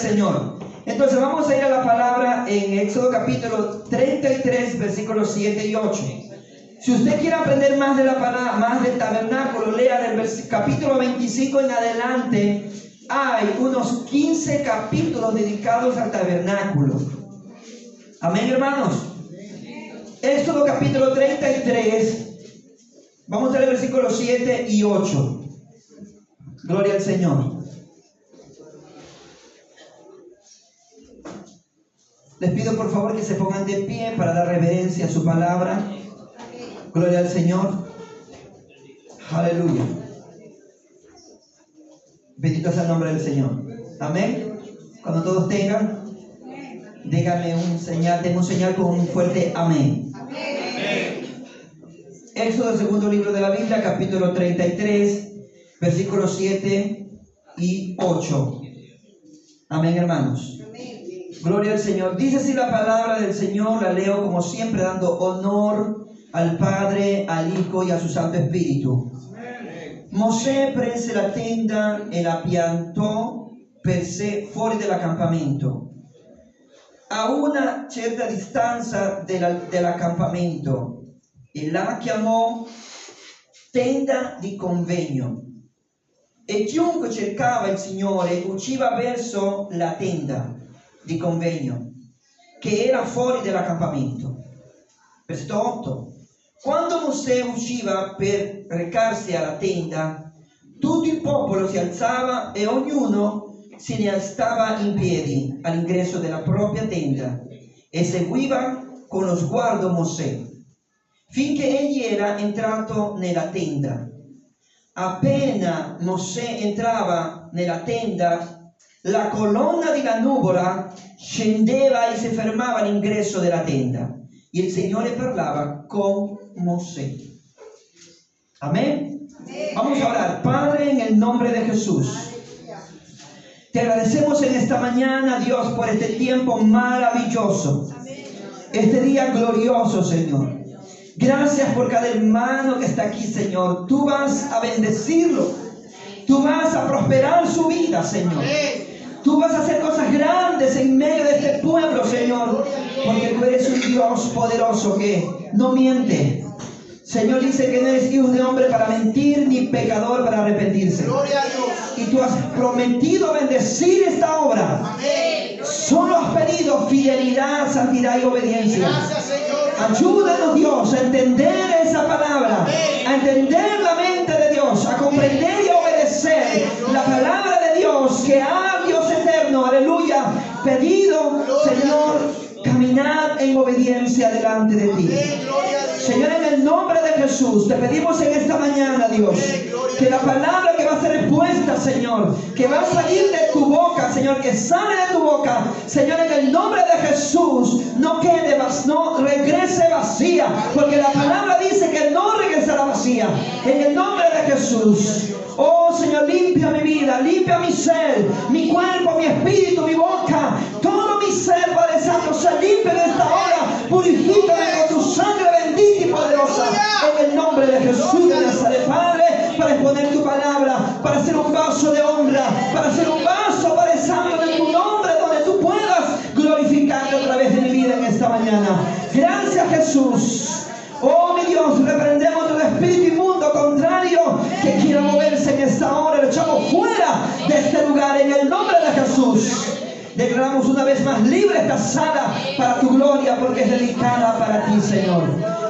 Señor. Entonces vamos a ir a la palabra en Éxodo capítulo 33, versículos 7 y 8. Si usted quiere aprender más de la palabra, más del tabernáculo, lea del capítulo 25 en adelante. Hay unos 15 capítulos dedicados al tabernáculo. Amén, hermanos. Éxodo capítulo 33. Vamos a leer versículos 7 y 8. Gloria al Señor. Les pido por favor que se pongan de pie para dar reverencia a su palabra. Gloria al Señor. Aleluya. Bendito sea el nombre del Señor. Amén. Cuando todos tengan, díganme un señal, denme un señal con un fuerte amén. Amén. Éxodo, segundo libro de la Biblia, capítulo 33, versículos 7 y 8. Amén, hermanos. Gloria al Señor. Dice así la palabra del Señor, la leo como siempre, dando honor al Padre, al Hijo y a su Santo Espíritu. Mosè prese la tenda e la piantò per sé fuori dell'accampamento, a una certa distanza dell'accampamento, e la chiamò tenda di convegno. E chiunque cercava il Signore usciva verso la tenda di convegno che era fuori dell'accampamento. Versetto 8. Quando Mosè usciva per recarsi alla tenda, tutto il popolo si alzava e ognuno se ne stava in piedi all'ingresso della propria tenda e seguiva con lo sguardo Mosè, finché egli era entrato nella tenda. Appena Mosè entrava nella tenda, la colonna di la nuvola scendeva e si fermava all'ingresso della tenda. Y el Señor parlava con Mosè. Amén. Vamos a orar. Padre, en el nombre de Jesús, te agradecemos en esta mañana, Dios, por este tiempo maravilloso, este día glorioso, Señor. Gracias por cada hermano que está aquí, Señor. Tú vas a bendecirlo, tú vas a prosperar su vida, Señor. Tú vas a hacer cosas grandes en medio de este pueblo, Señor, porque tú eres un Dios poderoso que no miente. Señor, dice que no eres hijo de hombre para mentir, ni pecador para arrepentirse. Y tú has prometido bendecir esta obra. Solo has pedido fidelidad, santidad y obediencia. Ayúdanos, Dios, a entender esa palabra, a entender la mente de Dios, a comprender y a obedecer la palabra de Dios que ha, Dios eterno, aleluya, pedido, Señor, caminar en obediencia delante de ti. Señor, en el nombre de Jesús, te pedimos en esta mañana, Dios, que la palabra que va a ser expuesta, Señor, que va a salir de tu boca, Señor, que sale de tu boca, Señor, en el nombre de Jesús, no quede no regrese vacía, porque la palabra dice que no regresará vacía. En el nombre de Jesús. Oh, Señor, limpia mi vida, limpia mi ser, mi cuerpo, mi espíritu, mi boca, todo mi ser, Padre Santo, se limpia en esta hora. Purifícame con tu sangre bendita y poderosa. En el nombre de Jesús de Nazaret, Padre, para exponer tu palabra, para ser un vaso de honra, para ser un vaso, Padre Santo, de tu nombre, donde tú puedas glorificarte a través de mi vida en esta mañana. Gracias, Jesús. Oh, mi Dios, reprendemos todo espíritu inmundo contrario que quiera moverse en esta hora. Lo echamos fuera de este lugar en el nombre de Jesús. Declaramos una vez más libre esta sala para tu gloria, porque es dedicada para ti, Señor.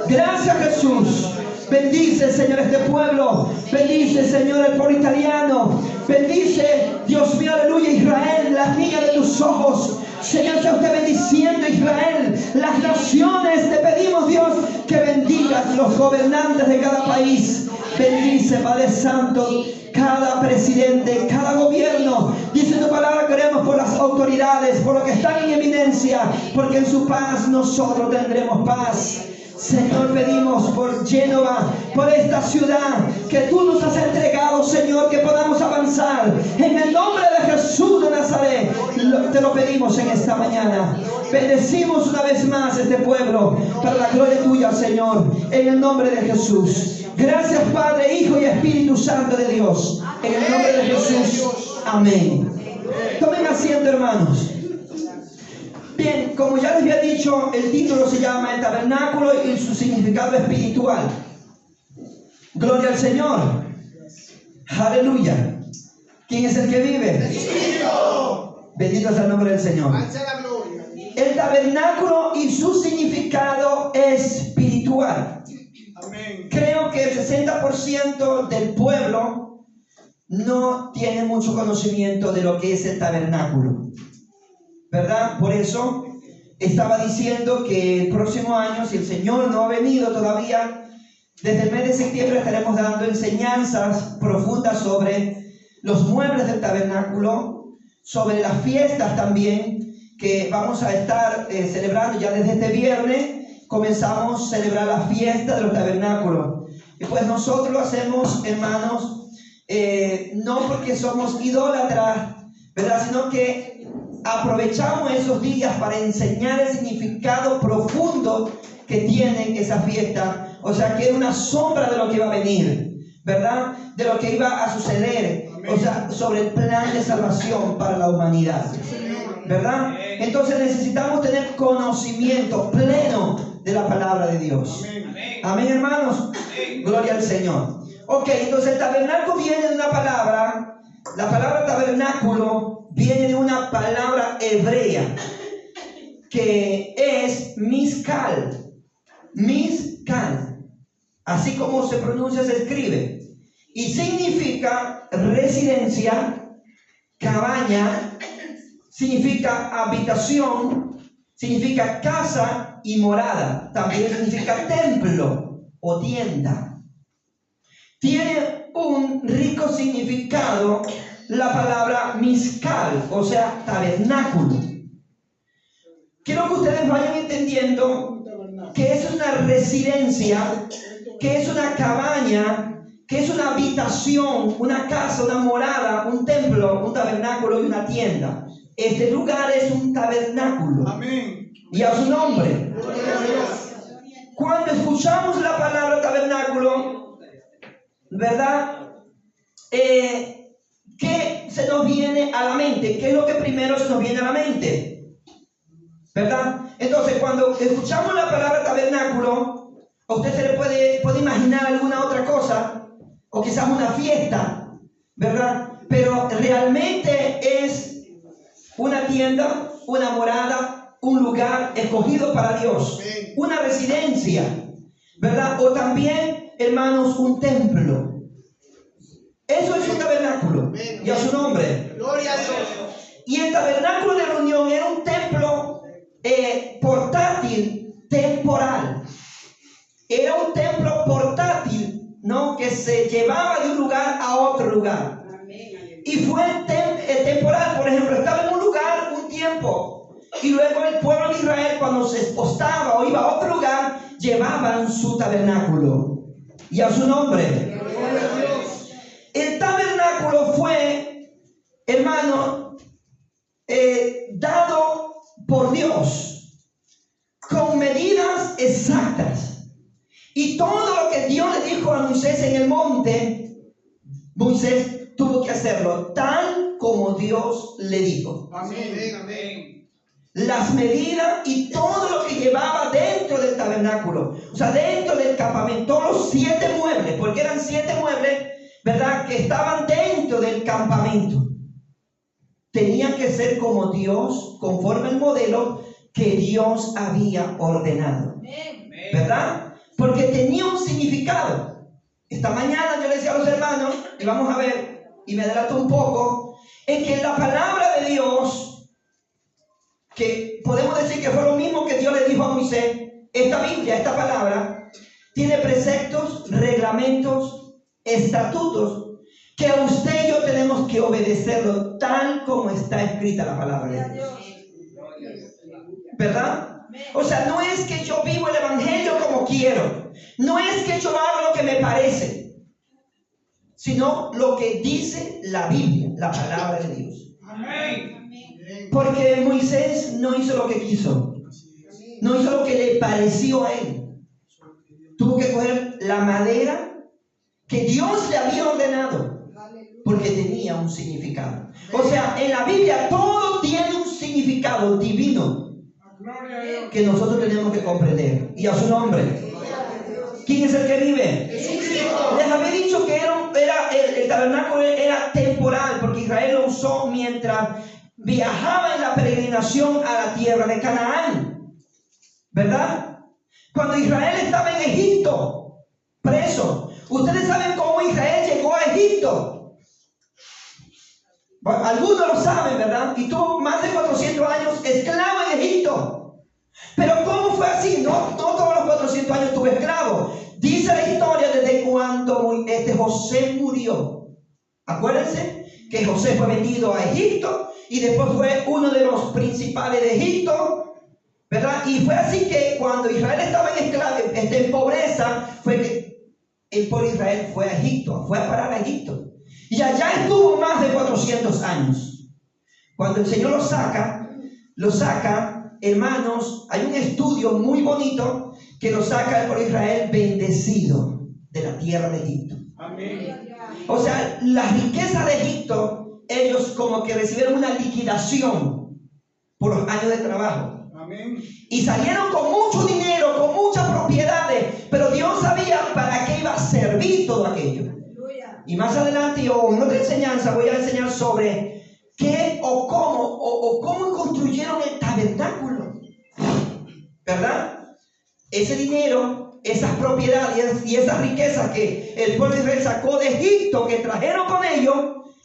Gracias, Jesús. Bendice, Señor, este pueblo. Bendice, Señor, el pueblo italiano. Bendice, Dios mío, aleluya, Israel, las niñas de tus ojos. Señor, sea usted bendiciendo Israel, las naciones. Te pedimos, Dios, que bendigas los gobernantes de cada país. Bendice, Padre Santo, cada presidente, cada gobierno. Dice tu palabra que oremos por las autoridades, por los que están en eminencia, porque en su paz nosotros tendremos paz. Señor, pedimos por Génova, por esta ciudad que tú nos has entregado, Señor, que podamos avanzar. En el nombre de Jesús de Nazaret, te lo pedimos en esta mañana. Bendecimos una vez más este pueblo para la gloria tuya, Señor, en el nombre de Jesús. Gracias, Padre, Hijo y Espíritu Santo de Dios. En el nombre de Jesús. Amén. Tomen asiento, hermanos. Bien, como ya les había dicho, el título se llama El tabernáculo y su significado espiritual. Gloria al Señor. Aleluya. ¿Quién es el que vive? Bendito sea el nombre del Señor. El tabernáculo y su significado espiritual. Creo que el 60% del pueblo no tiene mucho conocimiento de lo que es el tabernáculo, ¿verdad? Por eso estaba diciendo que el próximo año, si el Señor no ha venido todavía, desde el mes de septiembre estaremos dando enseñanzas profundas sobre los muebles del tabernáculo, sobre las fiestas también, que vamos a estar celebrando ya desde este viernes. Comenzamos a celebrar la fiesta de los tabernáculos. Y pues nosotros lo hacemos, hermanos, no porque somos idólatras, ¿verdad? Sino que aprovechamos esos días para enseñar el significado profundo que tiene esa fiesta. O sea, que es una sombra de lo que iba a venir, ¿verdad? De lo que iba a suceder. O sea, sobre el plan de salvación para la humanidad, ¿verdad? Entonces necesitamos tener conocimiento pleno de la palabra de Dios. Amén, hermanos. Gloria al Señor. Ok, entonces el tabernáculo viene de una palabra. La palabra tabernáculo viene de una palabra hebrea que es miskal. Miskal. Así como se pronuncia, se escribe. Y significa residencia, cabaña, significa habitación, significa casa y morada. También significa templo o tienda. Tiene un rico significado la palabra miskal, o sea, tabernáculo. Quiero que ustedes vayan entendiendo que es una residencia, que es una cabaña, que es una habitación, una casa, una morada, un templo, un tabernáculo y una tienda. Este lugar es un tabernáculo. Amén. Y a su nombre. Cuando escuchamos la palabra tabernáculo, ¿verdad? ¿Qué se nos viene a la mente? ¿Qué es lo que primero se nos viene a la mente? ¿Verdad? Entonces, cuando escuchamos la palabra tabernáculo, a usted se le puede imaginar alguna otra cosa, o quizás una fiesta, ¿verdad? Pero realmente es una tienda, una morada, un lugar escogido para Dios, una residencia, ¿verdad? O también, hermanos, un templo. Eso es un tabernáculo, y a su nombre. Gloria a Dios. Y el tabernáculo de reunión era un templo portátil, temporal. Era un templo portátil, ¿no? Que se llevaba de un lugar a otro lugar. Y fue temporal. Por ejemplo, estaba en un lugar un tiempo, y luego el pueblo de Israel, cuando se expostaba o iba a otro lugar, llevaban su tabernáculo, y a su nombre. El tabernáculo fue, hermano, dado por Dios con medidas exactas. Y todo lo que Dios le dijo a Moisés en el monte, Moisés tuvo que hacerlo tal como Dios le dijo. Amén, amén. Las medidas y todo lo que llevaba dentro del tabernáculo, o sea, dentro del campamento, todos los 7 muebles, porque eran 7 muebles, ¿verdad?, que estaban dentro del campamento. Tenían que ser como Dios, conforme al modelo que Dios había ordenado, ¿verdad? Porque tenía un significado. Esta mañana yo le decía a los hermanos, y vamos a ver, y me adelanto un poco, es que la palabra de Dios, que podemos decir que fue lo mismo que Dios le dijo a Moisés, esta Biblia, esta palabra, tiene preceptos, reglamentos, estatutos, que usted y yo tenemos que obedecerlo tal como está escrita la palabra de Dios. ¿Verdad? O sea, no es que yo vivo el evangelio como quiero, no es que yo hago lo que me parece, sino lo que dice la Biblia, la palabra de Dios. Porque Moisés no hizo lo que quiso, no hizo lo que le pareció a él. Tuvo que coger la madera que Dios le había ordenado, porque tenía un significado. O sea, en la Biblia todo tiene un significado divino que nosotros tenemos que comprender. Y a su nombre. ¿Quién es el que vive? Les había dicho que el tabernáculo era temporal, porque Israel lo usó mientras viajaba en la peregrinación a la tierra de Canaán, ¿verdad? Cuando Israel estaba en Egipto, preso. Ustedes saben cómo Israel llegó a Egipto. Bueno, algunos lo saben, ¿verdad? Y tuvo más de 400 años esclavo en Egipto. Pero ¿cómo fue así? No todos los 400 años estuvo esclavo. Dice la historia desde cuando José murió. Acuérdense que José fue vendido a Egipto y después fue uno de los principales de Egipto, ¿verdad? Y fue así que cuando Israel estaba en pobreza, fue que el pueblo de Israel fue a Egipto, fue a parar a Egipto. Y allá estuvo más de 400 años. Cuando el Señor lo saca, hermanos, hay un estudio muy bonito que lo saca el pueblo de Israel bendecido de la tierra de Egipto. Amén. O sea, las riquezas de Egipto, ellos como que recibieron una liquidación por los años de trabajo. Amén. Y salieron con mucho dinero, con muchas propiedades, pero Dios sabía para qué iba a servir todo aquello. Y más adelante yo en otra enseñanza voy a enseñar sobre qué o cómo construyeron el tabernáculo, ¿verdad? Ese dinero, esas propiedades y esas riquezas que el pueblo de Israel sacó de Egipto, que trajeron con ellos,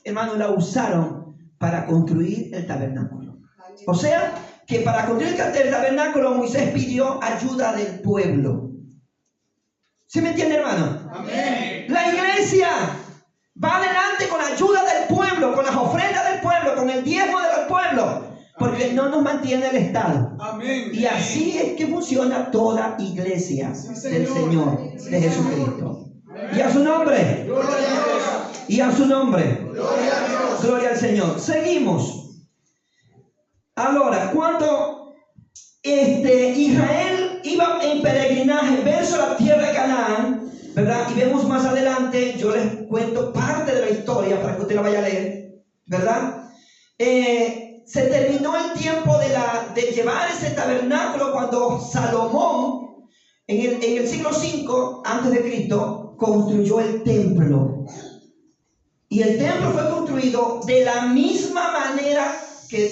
hermanos, la usaron para construir el tabernáculo. O sea, que para construir el tabernáculo Moisés pidió ayuda del pueblo. ¿Sí me entiende, hermano? Amén. La iglesia va adelante con la ayuda del pueblo, con las ofrendas del pueblo, con el diezmo del pueblo, porque no nos mantiene el Estado. Amén. Y así es que funciona toda iglesia del Señor, de Jesucristo. Y a su nombre. Gloria a Dios. Y a su nombre. Gloria a Dios. Gloria al Señor. Seguimos. Ahora, cuando Israel iba en peregrinaje verso la tierra de Canaán, ¿verdad? Y vemos más adelante, yo les cuento parte de la historia para que usted la vaya a leer, ¿verdad? Se terminó el tiempo de llevar ese tabernáculo cuando Salomón, en el siglo V antes de Cristo, construyó el templo. Y el templo fue construido de la misma manera que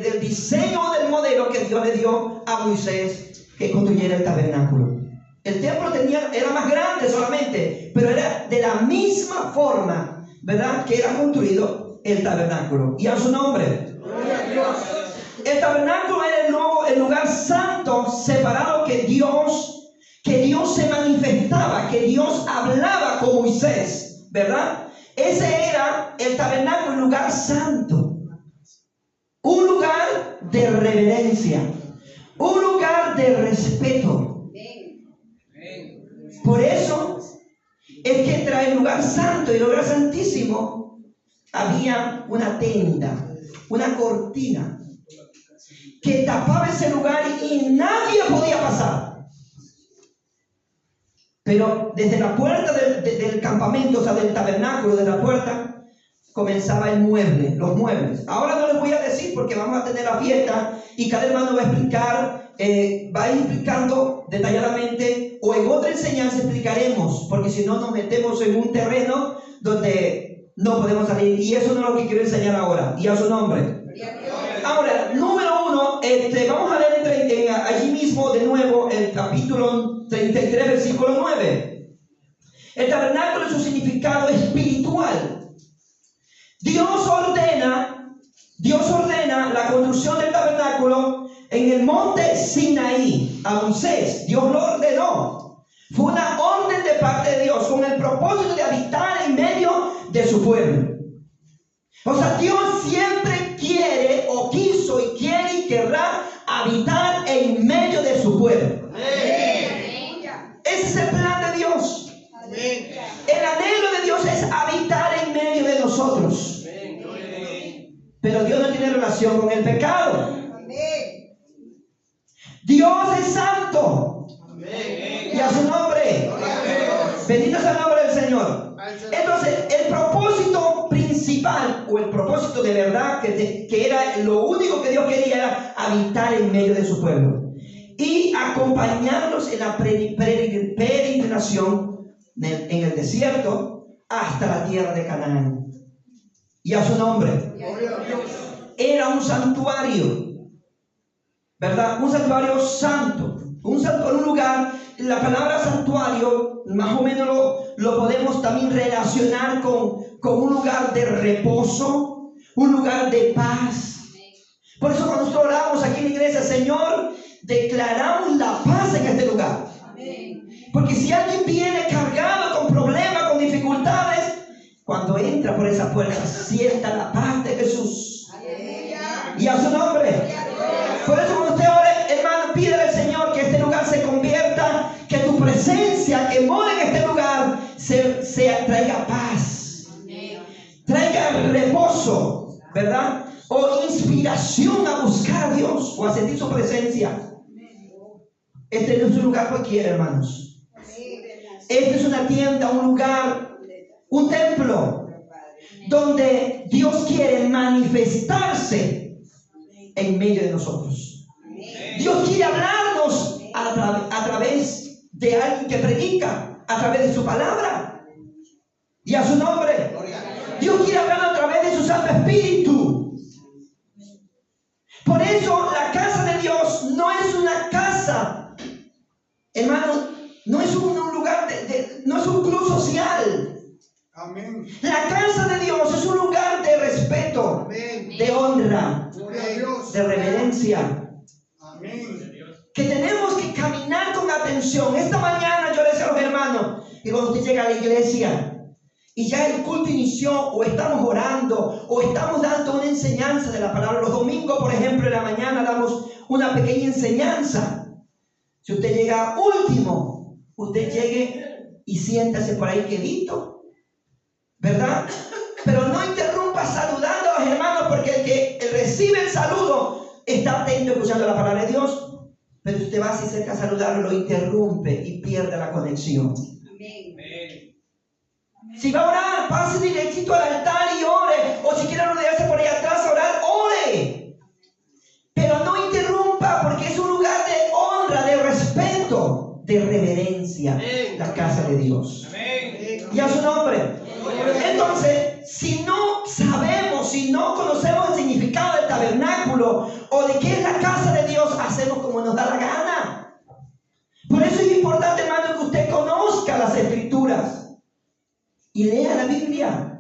del diseño del modelo que Dios le dio a Moisés que construyera el tabernáculo. El templo era más grande solamente, pero era de la misma forma, ¿verdad?, que era construido el tabernáculo. Y a su nombre. Gloria a Dios. El tabernáculo era el lugar santo, separado que Dios se manifestaba, que Dios hablaba con Moisés, ¿verdad? Ese era el tabernáculo, un lugar santo, un lugar de reverencia, un lugar de respeto. Por eso es que entre el lugar santo y el lugar santísimo había una tenda, una cortina que tapaba ese lugar y nadie podía pasar. Pero desde la puerta del campamento, o sea, del tabernáculo, de la puerta, comenzaba el mueble, los muebles. Ahora no les voy a decir porque vamos a tener la fiesta y cada hermano va a explicar, va a ir explicando detalladamente, o en otra enseñanza explicaremos, porque si no nos metemos en un terreno donde no podemos salir, y eso no es lo que quiero enseñar ahora. Y a su nombre. Ahora, número 1, vamos a leer allí mismo de nuevo el capítulo 33, versículo 9. El tabernáculo es su significado espiritual. Dios ordena la construcción del tabernáculo en el monte Sinaí a Moisés. Dios lo ordenó. Fue una orden de parte de Dios con el propósito de habitar en medio de su pueblo. O sea, Dios siempre quiere o quiso y quiere y querrá habitar en medio de su pueblo. Amén. Ese es el plan de Dios. Amén. El anhelo de Dios es habitar en medio de nosotros. Amén. Pero Dios no tiene relación con el pecado. Amén. Dios es santo. Amén. Y a su nombre. Amén. Bendito sea el nombre del Señor. Entonces, el propósito principal propósito de verdad, que era lo único que Dios quería, era habitar en medio de su pueblo y acompañarlos en la peregrinación en el desierto hasta la tierra de Canaán. Y a su nombre. Era un santuario, ¿verdad? Un santuario santo, un lugar. La palabra santuario más o menos lo podemos también relacionar con un lugar de reposo, un lugar de paz. Por eso cuando nosotros oramos aquí en la iglesia, Señor, declaramos la paz en este lugar. Porque si alguien viene cargado con problemas, con dificultades, cuando entra por esa puerta, sienta la paz de Jesús. Y a su nombre. Por eso cuando usted ore, hermano, pídele al Señor que este lugar se convierta, que tu presencia que mora en este lugar traiga paz, traiga reposo, ¿verdad? O inspiración a buscar a Dios o a sentir su presencia. Este no es un lugar cualquiera, hermanos. Este es una tienda, un lugar, un templo donde Dios quiere manifestarse en medio de nosotros. Dios quiere hablarnos a través de alguien que predica, a través de su palabra y a su nombre. Dios quiere hablar a través de su Santo Espíritu. Por eso la casa de Dios no es una casa, hermano, no es un lugar no es un club social. Amén. La casa de Dios es un lugar de respeto, amén, de honra, de reverencia. Amén. Que tenemos que caminar con atención. Esta mañana yo les decía a los hermanos que cuando usted llega a la iglesia y ya el culto inició, o estamos orando, o estamos dando una enseñanza de la palabra. Los domingos, por ejemplo, en la mañana damos una pequeña enseñanza. Si usted llega último, usted llegue y siéntase por ahí quedito, ¿verdad? Pero no interrumpa saludando a los hermanos, porque el que recibe el saludo está atento escuchando la palabra de Dios. Pero usted va así cerca a saludarlo, lo interrumpe y pierde la conexión. Amén. Si va a orar, pase directito al altar y ore. O si quiere rodearse por ahí atrás a orar, ore. Pero no interrumpa, porque es un lugar de honra, de respeto, de reverencia. Amén. La casa de Dios. Amén. Y a su nombre. Entonces, si no sabemos, si no conocemos el significado del tabernáculo o de qué es la casa de Dios, hacemos como nos da la gana. Por eso es importante, hermano, que usted conozca las Escrituras y lea la Biblia.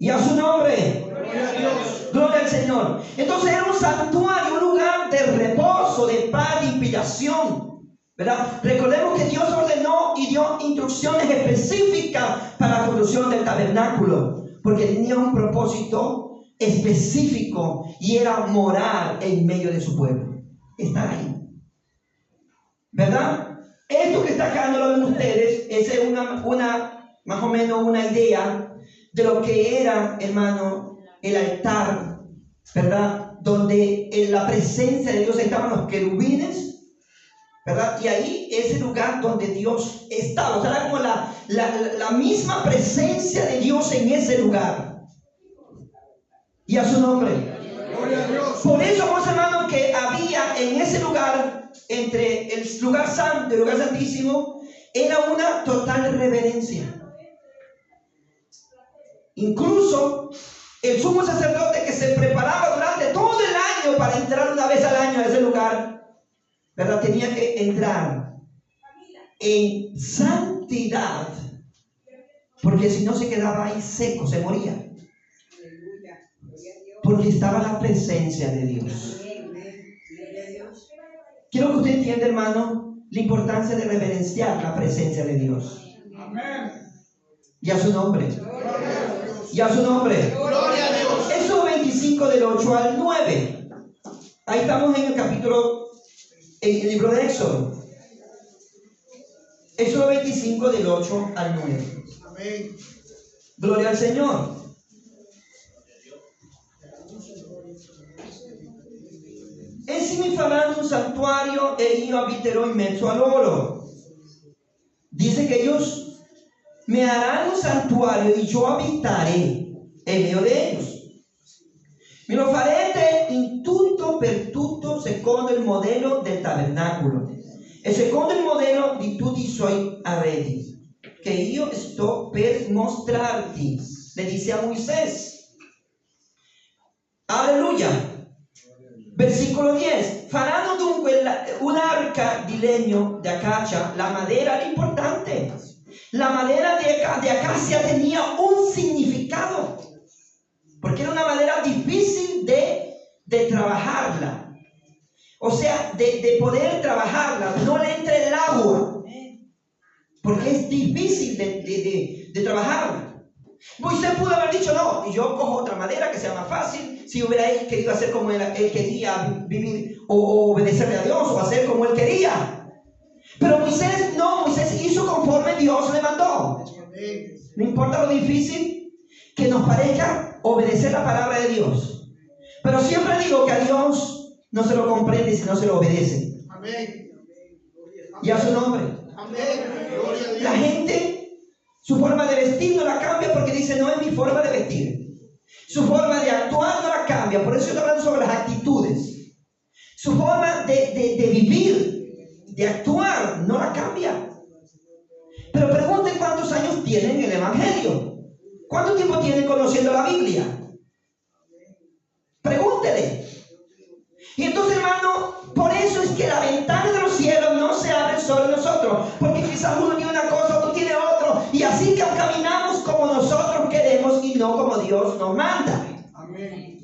Y a su nombre. Gloria a Dios. Gloria al Señor. Entonces era un santuario, un lugar de reposo, de paz, de inspiración, ¿verdad? Recordemos que Dios ordenó y dio instrucciones específicas para la construcción del tabernáculo, porque tenía un propósito específico y era morar en medio de su pueblo, estar ahí, ¿verdad? Esto que está acá no lo ven ustedes, es una más o menos una idea de lo que era, hermano, el altar, ¿verdad? Donde en la presencia de Dios estaban los querubines, ¿verdad? Y ahí es el lugar donde Dios estaba. O sea, era como la misma presencia de Dios en ese lugar. Y a su nombre. Gloria a Dios. Por eso, vamos, hermanos, que había en ese lugar, entre el lugar santo y el lugar santísimo, era una total reverencia. Incluso el sumo sacerdote, que se preparaba durante todo el año para entrar una vez al año a ese lugar, ¿verdad? Tenía que entrar en santidad, porque si no se quedaba ahí seco, se moría, porque estaba la presencia de Dios. Quiero que usted entienda, hermano, la importancia de reverenciar la presencia de Dios. Y a su nombre. Y a su nombre. Éxodo 25 del 8 al 9. Ahí estamos en el capítulo, en el libro de Éxodo. Éxodo 25 del 8 al 9. Amén. Gloria al Señor. Essi mi faranno un santuario e io abiterò in mezzo a loro. Dice que ellos me harán un santuario y yo habitaré en medio de ellos. E lo farete in tutto per tutto secondo il modello del tabernacolo e secondo il modello di tutti i suoi arredi, che io sto per mostrarti. Le dice a Moisés. Aleluya. Versículo 10. Faranno dunque un'arca di legno de acacia. La madera era importante. La madera de acacia tenía un significado, porque era una madera difícil de trabajarla. O sea, de poder trabajarla. No le entra el agua, porque es difícil de trabajarla. Moisés pudo haber dicho, no, y yo cojo otra madera que sea más fácil, si hubiera él querido hacer como él quería vivir, o obedecerle a Dios, o hacer como él quería. Pero Moisés no, Moisés hizo conforme Dios le mandó. No importa lo difícil que nos parezca obedecer la palabra de Dios. Pero siempre digo que a Dios no se lo comprende si no se lo obedece. Y a su nombre. La gente, su forma de vestir no la cambia porque dice, no es mi forma de vestir. Su forma de actuar no la cambia. Por eso estoy hablando sobre las actitudes. Su forma de vivir, de actuar, no la cambia. Pero pregunten cuántos años tienen en el Evangelio. ¿Cuánto tiempo tienen conociendo la Biblia? Pregúntele. Y entonces, hermano, por eso es que la ventana de los cielos no se abre sobre nosotros. Porque quizás uno tiene una cosa, otro tiene otro. Y así que caminamos como nosotros queremos y no como Dios nos manda. Amén.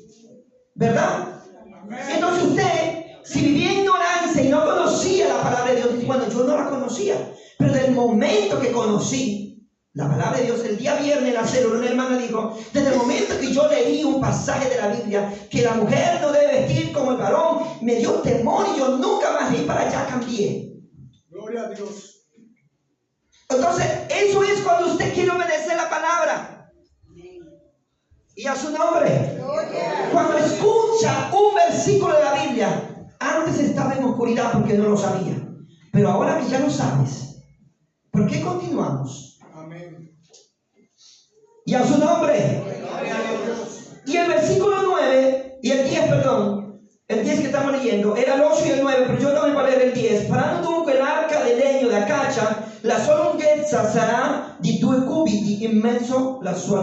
¿Verdad? Amén. Entonces usted, si vivía en ignorancia y no conocía la palabra de Dios, dice, bueno, yo no la conocía. Pero del momento que conocí la palabra de Dios, el día viernes en la célula, una hermana dijo, desde el momento que yo leí un pasaje de la Biblia, que la mujer no debe vestir como el varón, me dio temor y yo nunca más ir para allá, cambié. Gloria a Dios. Entonces, eso es cuando usted quiere obedecer la palabra. Y a su nombre. Gloria. Cuando escucha un versículo de la Biblia, antes estaba en oscuridad porque no lo sabía. Pero ahora que ya lo sabes, ¿por qué continuamos? Amén. Y a su nombre. Y el versículo 9 y el 10, perdón, el 10 que estamos leyendo, era el 8 y el 9, pero yo no voy a leer el 10. Faranno dunque l'arca di legno da acacia, la sua lunghezza sarà di 2 cubiti in mezzo, la sua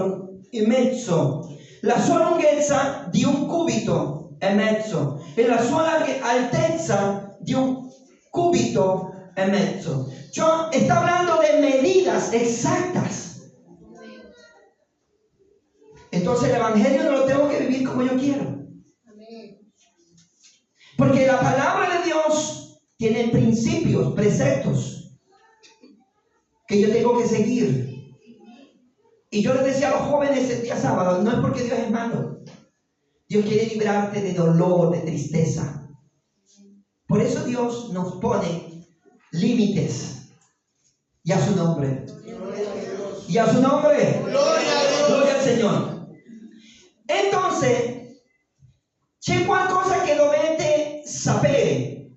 lunghezza di 1 cubito e mezzo, e la sua altezza di 1 cubito e mezzo. Yo está hablando de medidas exactas. Entonces el evangelio no lo tengo que vivir como yo quiero. Porque la palabra de Dios tiene principios, preceptos que yo tengo que seguir. Y yo les decía a los jóvenes el día sábado, no es porque Dios es malo. Dios quiere librarte de dolor, de tristeza. Por eso Dios nos pone límites. Y a su nombre. Y a su nombre. Gloria al Señor. Entonces, c'è qualcosa che dovete sapere,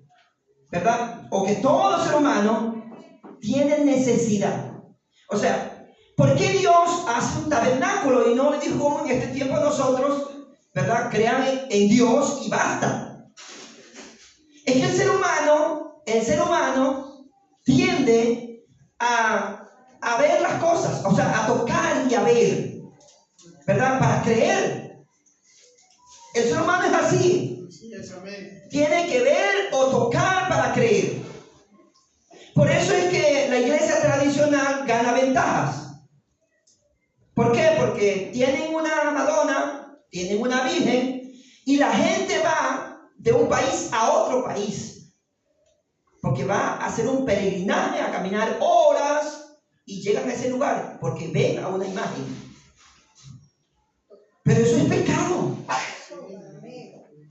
¿verdad? O que todo ser humano tiene necesidad. O sea, ¿por qué Dios hace un tabernáculo y no le dijo como en este tiempo a nosotros, ¿verdad? Crean en Dios y basta. Es que el ser humano tiende a ver las cosas, o sea, a tocar y a ver, ¿verdad? Para creer. El ser humano es así. Tiene que ver o tocar para creer. Por eso es que la iglesia tradicional gana ventajas. ¿Por qué? Porque tienen una Madonna, tienen una Virgen, y la gente va de un país a otro país. Porque va a hacer un peregrinaje, a caminar horas y llegan a ese lugar porque ven a una imagen. Pero eso es pecado.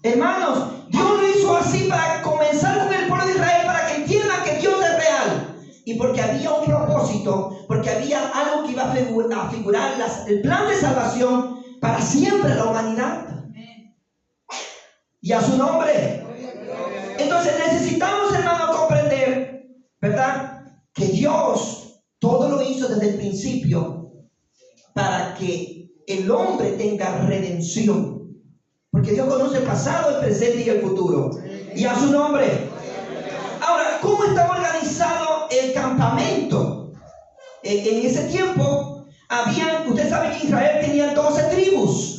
Hermanos, Dios lo hizo así para comenzar con el pueblo de Israel, para que entiendan que Dios es real. Y porque había un propósito, porque había algo que iba a figurar el plan de salvación para siempre a la humanidad. Y a su nombre. Entonces necesitamos, hermanos, comprender, ¿verdad? Que Dios todo lo hizo desde el principio para que el hombre tenga redención. Porque Dios conoce el pasado, el presente y el futuro. Y a su nombre. Ahora, ¿cómo estaba organizado el campamento? En ese tiempo, usted sabe que Israel tenía 12 tribus.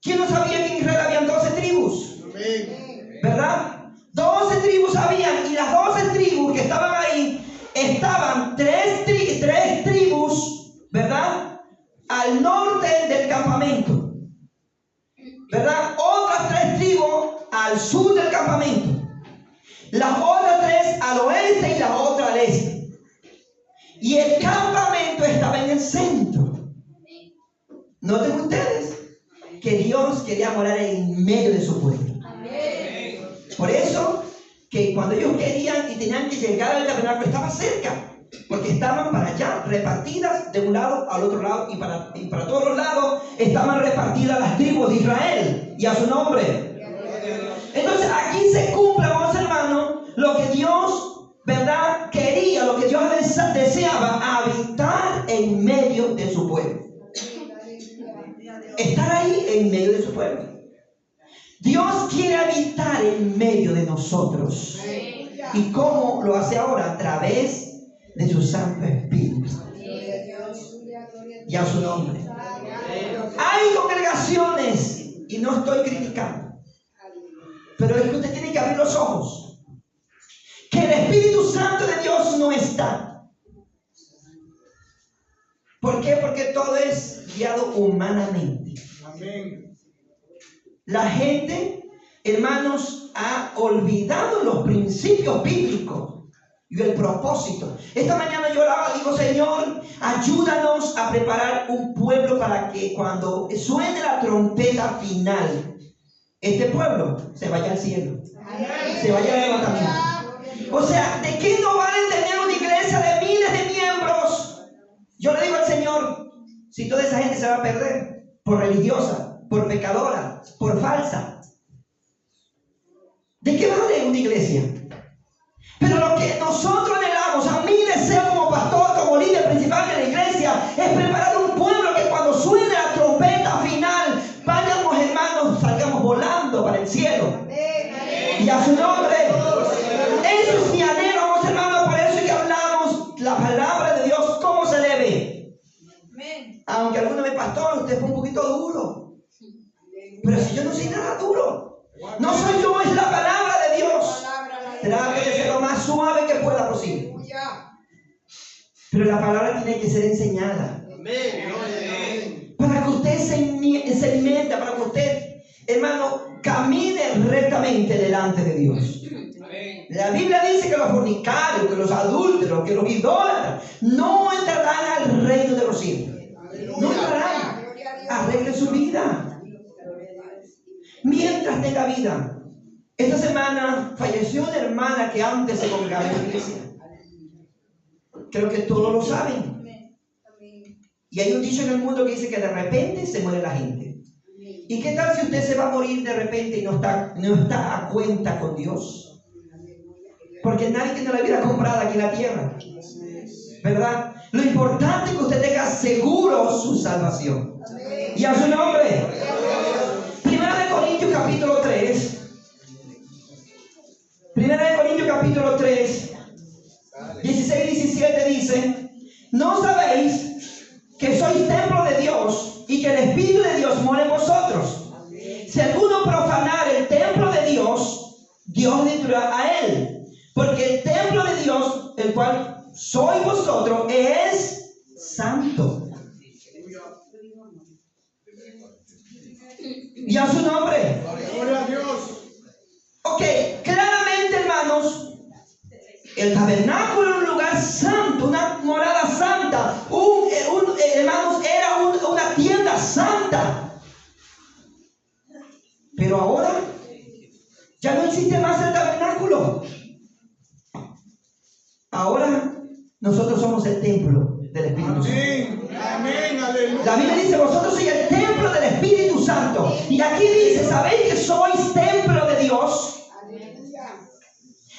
¿Quién no sabía que en Israel habían 12 tribus? ¿Verdad? 12 tribus habían, y las 12 tribus que estaban ahí, estaban tres tribus, ¿verdad? Al norte del campamento, ¿verdad? Otras 3 tribus al sur del campamento, las otras 3 al oeste y la otra al este. Y el campamento estaba en el centro. Noten ustedes que Dios quería morar en medio de su pueblo. Por eso que cuando ellos querían y tenían que llegar al tabernáculo, estaba cerca, porque estaban para allá, repartidas de un lado al otro lado, y para todos los lados estaban repartidas las tribus de Israel, y a su nombre. Entonces aquí se cumple, vamos hermanos, lo que Dios, ¿verdad?, quería, lo que Dios deseaba, habitar en medio de su pueblo. Estar ahí en medio de su pueblo. Dios quiere habitar en medio de nosotros. ¿Y cómo lo hace ahora? A través de su Santo Espíritu. Y a su nombre. Hay congregaciones, y no estoy criticando, pero es que usted tiene que abrir los ojos, que el Espíritu Santo de Dios no está. ¿Por qué? Porque todo es guiado humanamente. Amén. La gente, hermanos, ha olvidado los principios bíblicos y el propósito. Esta mañana yo oraba, digo, Señor, ayúdanos a preparar un pueblo para que cuando suene la trompeta final, este pueblo se vaya al cielo. Se vaya al levantamiento. O sea, ¿de qué no vale tener una iglesia de miles de miembros? Yo le digo al Señor, si toda esa gente se va a perder por religiosa, por pecadora, por falsa, ¿de qué vale una iglesia? Pero lo que nosotros anhelamos, a mi deseo como pastor, como líder principal de la iglesia, es preparar un pueblo que cuando suene la trompeta final, vayamos, hermanos, salgamos volando para el cielo. Y a su nombre. Eso es mi anhelo, vamos, hermanos. Por eso es que hablamos la palabra de Dios como se debe. Aunque alguno me, pastor, usted fue un poquito duro. Pero si yo no soy nada duro, no soy yo, es la palabra de Dios. Trate de ser lo más suave que pueda posible. Pero la palabra tiene que ser enseñada. Para que usted se enmienda, para que usted, hermano, camine rectamente delante de Dios. La Biblia dice que los fornicarios, que los adúlteros, que los idólatras no entrarán al reino de los cielos. No entrarán. Arregle su vida mientras tenga vida. Esta semana falleció una hermana que antes se congregaba en la iglesia. Creo que todos lo saben. Y hay un dicho en el mundo que dice que de repente se muere la gente. ¿Y qué tal si usted se va a morir de repente y no está a cuenta con Dios? Porque nadie tiene la vida comprada aquí en la tierra, ¿verdad? Lo importante es que usted tenga seguro su salvación. Y a su nombre. Primera de Corintios capítulo 3. Primera de Corintios capítulo 3, 16 y 17 dice: ¿no sabéis que sois templo de Dios y que el Espíritu de Dios mora en vosotros? Si alguno profanare el templo de Dios, Dios destruirá a él. Porque el templo de Dios, el cual sois vosotros, es santo. Y a su nombre. Gloria a Dios. Ok, claramente, hermanos, el tabernáculo era un lugar santo, una morada santa. Hermanos, era una tienda santa. Pero ahora ya no existe más el tabernáculo. Ahora nosotros somos el templo del Espíritu Santo. Amén, aleluya. La Biblia dice: vosotros sois el templo del Espíritu Santo. Y aquí dice: ¿sabéis que sois templo de Dios?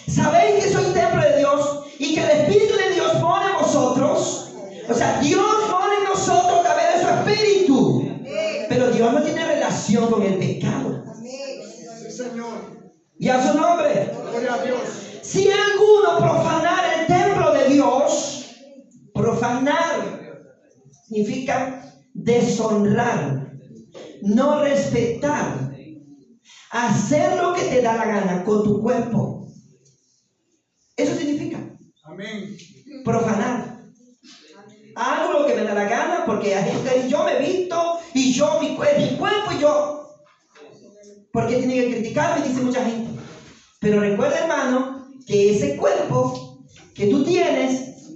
¿Sabéis que sois templo de Dios y que el Espíritu de Dios mora en vosotros? O sea, Dios mora en nosotros a través de su Espíritu. Pero Dios no tiene relación relación con el pecado. Sí, Señor. Y a su nombre. Gloria a Dios. Si alguno profanar el templo de Dios, profanar significa deshonrar, no respetar, hacer lo que te da la gana con tu cuerpo. Eso significa. Amén. Profanar. Hago lo que me da la gana porque yo me visto y yo mi cuerpo y yo. Porque tiene que criticarme, dice mucha gente. Pero recuerda, hermano, que ese cuerpo que tú tienes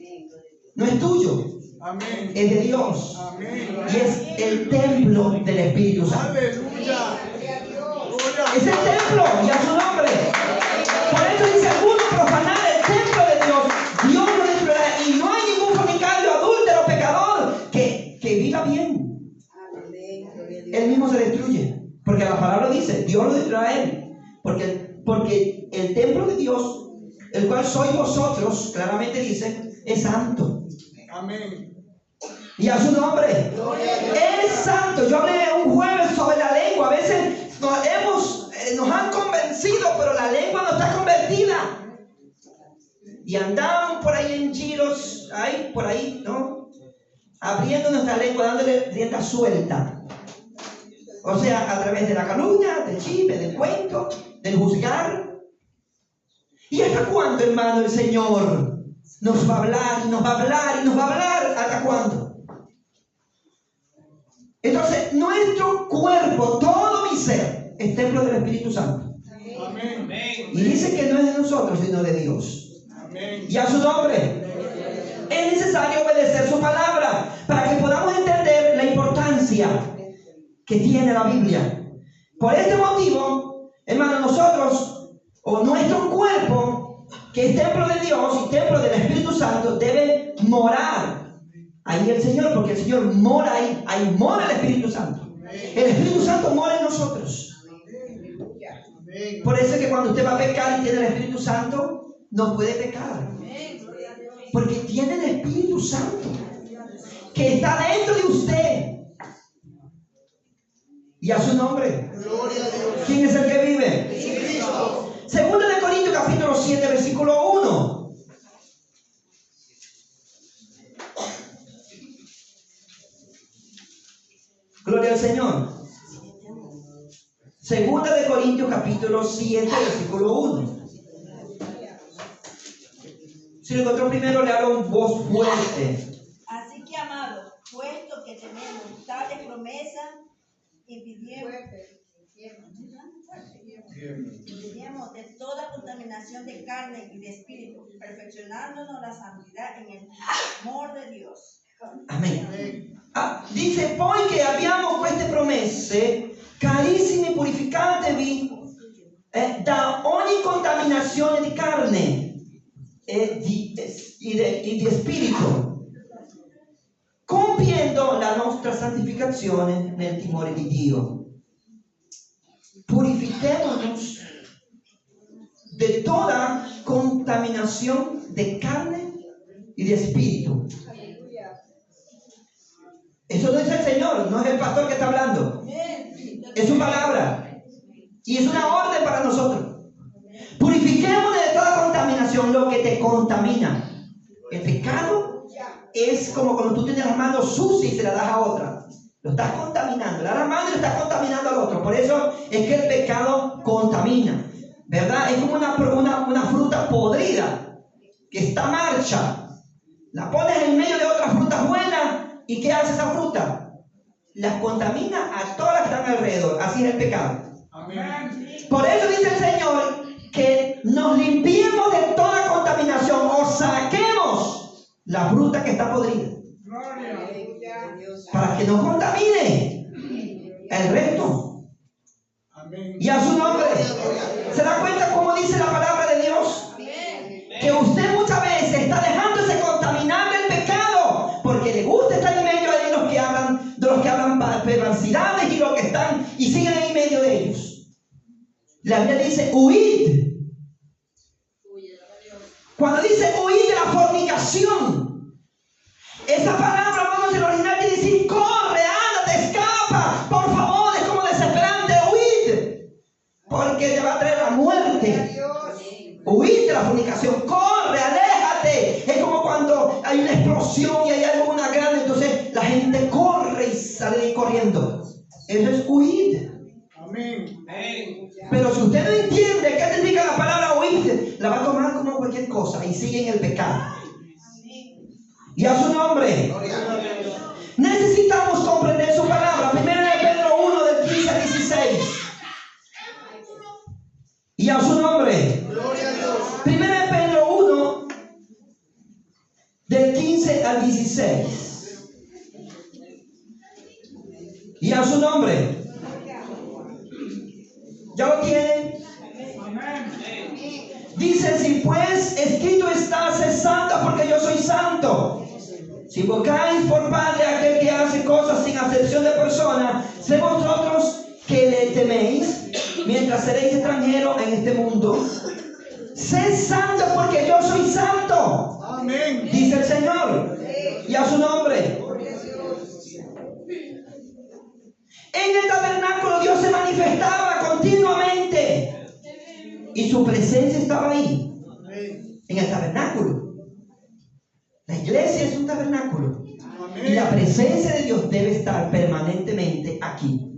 no es tuyo. Amén. Es de Dios. Amén. Y es el templo del Espíritu Santo. Aleluya. Es el templo y a su nombre. Por eso dice alguno profanar el templo de Dios. Dios lo destruirá. Y no hay ningún fornicario, adúltero, pecador que viva bien. Él mismo se destruye. Porque la palabra dice, Dios lo destruirá a él. Porque el templo de Dios, el cual sois vosotros, claramente dice, es santo. Amén. Y a su nombre. Es santo. Yo hablé un jueves sobre la lengua. A veces nos han convencido, pero la lengua no está convertida. Y andamos por ahí en giros, ahí, por ahí, ¿no? Abriendo nuestra lengua, dándole rienda suelta. O sea, a través de la calumnia, del chisme, del cuento, del juzgar. ¿Y hasta cuándo, hermano, el Señor nos va a hablar y nos va a hablar y nos va a hablar? ¿Hasta cuándo? Entonces, nuestro cuerpo, todo mi ser, es templo del Espíritu Santo. Amén. Y dice que no es de nosotros, sino de Dios. Amén. Y a su nombre. Es necesario obedecer su palabra para que podamos entender la importancia que tiene la Biblia. Por este motivo, hermano, nosotros, o nuestro cuerpo, que es templo de Dios y templo del Espíritu Santo, debe morar ahí el Señor, porque el Señor mora ahí, ahí mora el Espíritu Santo. El Espíritu Santo mora en nosotros. Por eso es que cuando usted va a pecar y tiene el Espíritu Santo, no puede pecar. Porque tiene el Espíritu Santo que está dentro de usted. Y a su nombre. Gloria a Dios. ¿Quién es el que vive? Jesucristo. Segunda de Corintios capítulo 7 versículo 1. Gloria al Señor. Segunda de Corintios capítulo 7 versículo 1. Si lo encontró primero, le hablo en voz fuerte. Así que, amados, puesto que tenemos tales promesas, impidimos de toda contaminación de carne y de espíritu, perfeccionándonos la santidad en el amor de Dios. Amén. Dice, poi che abbiamo queste promesse carissime, purificatevi da ogni contaminazione di carne e di spirito, compiendo la nostra santificazione nel timore di Dio. Purifiquémonos de toda contaminación de carne y de espíritu. Eso lo dice el Señor, no es el pastor que está hablando. Es su palabra. Y es una orden para nosotros. Purifiquémonos de toda contaminación, lo que te contamina. El pecado es como cuando tú tienes las manos sucias y se las das a otra. Lo estás contaminando. Le das la mano y lo estás contaminando al otro. Por eso es que el pecado contamina. ¿Verdad? Es como una fruta podrida que está marcha. La pones en medio de otras frutas buenas. ¿Y qué hace esa fruta? Las contamina a todas las que están alrededor. Así es el pecado. Amén. Por eso dice el Señor que nos limpiemos de toda contaminación o saquemos la fruta que está podrida. Para que no contamine el resto. Amén. Y a su nombre. ¿Se da cuenta cómo dice la palabra de Dios? Que usted muchas veces está dejándose contaminar del pecado porque le gusta estar en medio de los que hablan perversidades y los que están y siguen en medio de ellos. La Biblia dice huid. Cuando dice huid de la fornicación, esa palabra, hermanos, en el original quiere decir corre, ándate, escapa, por favor. Es como desesperado. la muerte. Huir de la fornicación, corre, aléjate. Es como cuando hay una explosión y hay algo una grande, entonces la gente corre y sale corriendo. Eso es huir. Amén. Pero si usted no entiende qué significa la palabra huir, la va a tomar como cualquier cosa y sigue en el pecado. Y a su nombre. Necesitamos comprender su palabra. 1 Pedro 1 del 15 al 16. Y a su nombre. 1 Pedro 1 del 15 al 16. Y a su nombre. ¿Ya lo tienen? Dice: si pues escrito está, sed santos porque yo soy santo. Si invocáis por Padre a aquel que hace cosas sin acepción de persona, sé vosotros que le teméis, mientras seréis extranjeros en este mundo. Sed santos porque yo soy santo. Amén. Dice el Señor. Y a su nombre. En el tabernáculo Dios se manifestaba continuamente. Y su presencia estaba ahí. En el tabernáculo. La iglesia es un tabernáculo. Y la presencia de Dios debe estar permanentemente aquí.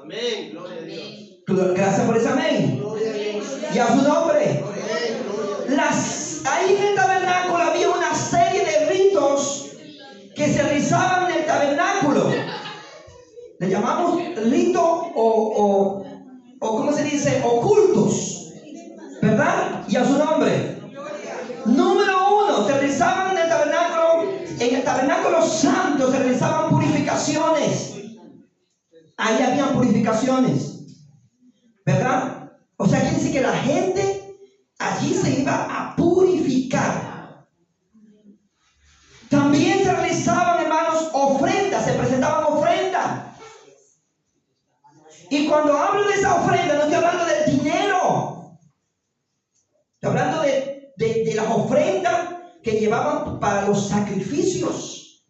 Amén. Gloria a Dios. Gracias por ese amén. Y a su nombre. Ahí en el tabernáculo había una serie de ritos que se realizaban en el tabernáculo. Le llamamos ritos o ¿cómo se dice? Ocultos. ¿Verdad? Y a su nombre. Número 1, se realizaban en el tabernáculo santo se realizaban purificaciones. Ahí habían purificaciones. ¿Verdad? O sea, quiere decir que la gente allí se iba a purificar. También se realizaban, hermanos, ofrendas, se presentaban ofrendas. Y cuando hablo de esa ofrenda, no estoy hablando del dinero. Estoy hablando de las ofrendas que llevaban para los sacrificios.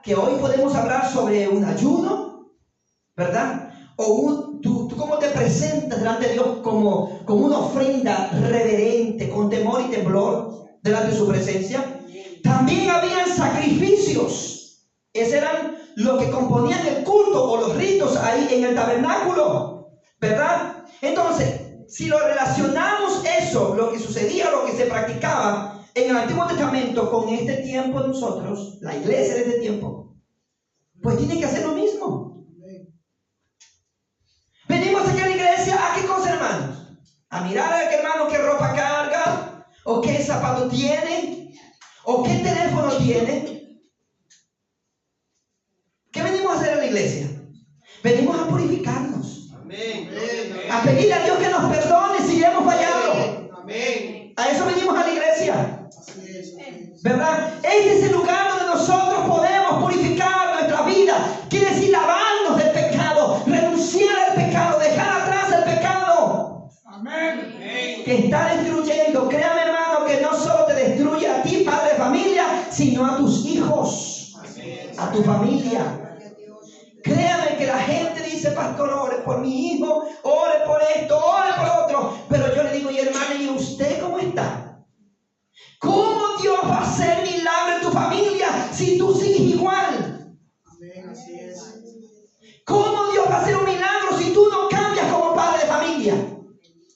Que hoy podemos hablar sobre un ayuno, ¿verdad? O tú cómo te presentas delante de Dios como una ofrenda reverente, con temor y temblor delante de su presencia. También habían sacrificios. Esos eran los que componían el culto o los ritos ahí en el tabernáculo, ¿verdad? Entonces, si lo relacionamos eso, lo que sucedía, lo que se practicaba en el Antiguo Testamento con este tiempo de nosotros, la iglesia de este tiempo, pues tiene que hacer lo mismo. Venimos aquí a la iglesia, ¿a qué cosa, hermanos? A mirar a qué hermano, qué ropa carga, o qué zapato tiene, o qué teléfono tiene. ¿Qué venimos a hacer en la iglesia? Venimos a purificarnos. Amén. A pedirle a Dios que nos perdone si hemos fallado. Amén. A eso venimos a la iglesia. ¿Verdad? Este es el lugar donde nosotros podemos purificar nuestra vida. Quiere decir lavarnos del pecado, renunciar al pecado, dejar atrás el pecado. Amén. Que está destruyendo. Créame, hermano, que no solo te destruye a ti, padre de familia, sino a tus hijos, a tu familia. Créame que la gente dice: pastor, ore por mi hijo, ore por esto, ore por otro. Pero yo le digo: y hermana, ¿y usted cómo está? ¿Cómo Dios va a hacer milagro en tu familia si tú sigues igual? Amén. Así es. ¿Cómo Dios va a hacer un milagro si tú no cambias como padre de familia?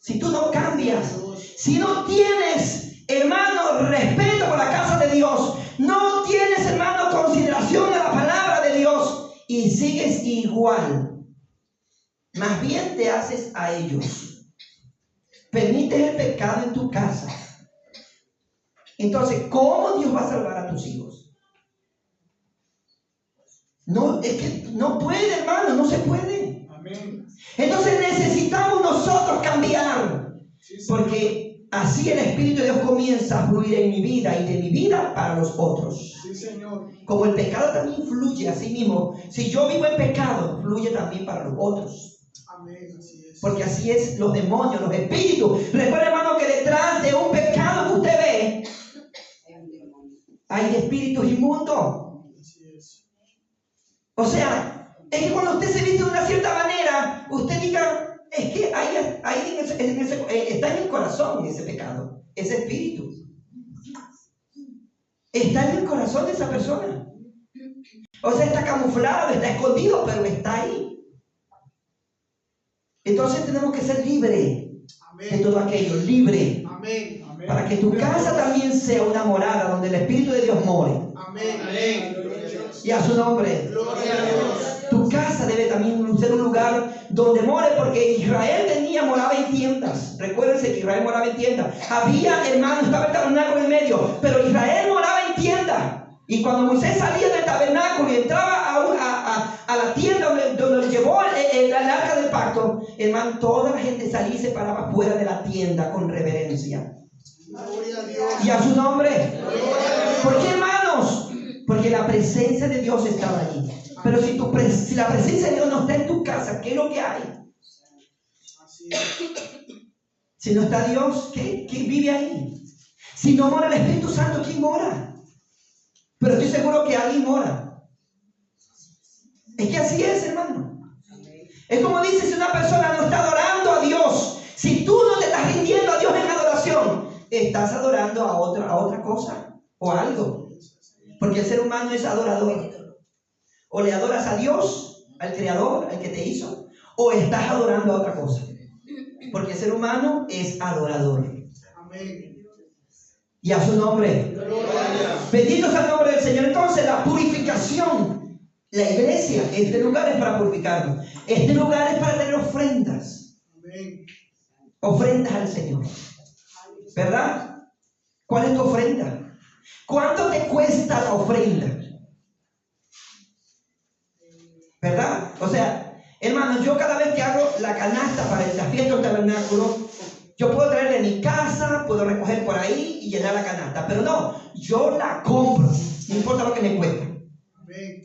Si tú no cambias, si no tienes, hermano, respeto por la casa de Dios, no tienes, hermano, consideración a la palabra de Dios, y sigues igual, más bien te haces a ellos. Permites el pecado en tu casa. Entonces, ¿cómo Dios va a salvar a tus hijos? No, es que no puede, hermano, no se puede. Amén. Entonces necesitamos nosotros cambiar, porque así el Espíritu de Dios comienza a fluir en mi vida y de mi vida para los otros. Sí, Señor. Como el pecado también fluye a sí mismo, si yo vivo en pecado, fluye también para los otros. Amén. Así es. Porque así es los demonios, los espíritus. Recuerda, hermano, que detrás de un pecado que usted ve, hay espíritus inmundos. Así es. O sea, es que cuando usted se viste de una cierta manera, usted diga: Es que está en el corazón ese pecado, ese espíritu. Está en el corazón de esa persona. O sea, está camuflado, está escondido, pero está ahí. Entonces tenemos que ser libres de todo aquello, libre. Amén. Para que tu casa también sea una morada donde el Espíritu de Dios more. Amén. Y a su nombre. Gloria a Dios. Tu casa debe también ser un lugar donde more, porque Israel moraba en tiendas. Recuérdense que Israel moraba en tiendas. Había, hermanos, estaba el tabernáculo en medio, pero Israel moraba en tiendas. Y cuando Moisés salía del tabernáculo y entraba a la tienda donde llevó el arca del pacto, hermano, toda la gente salía y se paraba fuera de la tienda con reverencia. Gloria a Dios. Y a su nombre. ¿Por qué, hermanos? Porque la presencia de Dios estaba allí. Pero si la presencia de Dios no está en tu casa, ¿qué es lo que hay? Así es. Si no está Dios, ¿quién vive ahí? Si no mora el Espíritu Santo, ¿quién mora? Pero estoy seguro que alguien mora. Es que así es, hermano. Es como dice, si una persona no está adorando a Dios, si tú no te estás rindiendo a Dios en adoración, estás adorando a otra cosa o algo. Porque el ser humano es adorador. O le adoras a Dios, al Creador, al que te hizo, o estás adorando a otra cosa. Porque el ser humano es adorador. Amén. Y a su nombre. Bendito sea el nombre del Señor. Entonces, la purificación, la iglesia, este lugar es para purificarnos. Este lugar es para tener ofrendas. Amén. Ofrendas al Señor. ¿Verdad? ¿Cuál es tu ofrenda? ¿Cuánto te cuesta la ofrenda? ¿Verdad? O sea, hermano, yo cada vez que hago la canasta para la fiesta del tabernáculo, yo puedo traer de mi casa, puedo recoger por ahí y llenar la canasta. Pero no, yo la compro, no importa lo que me cueste. Amén.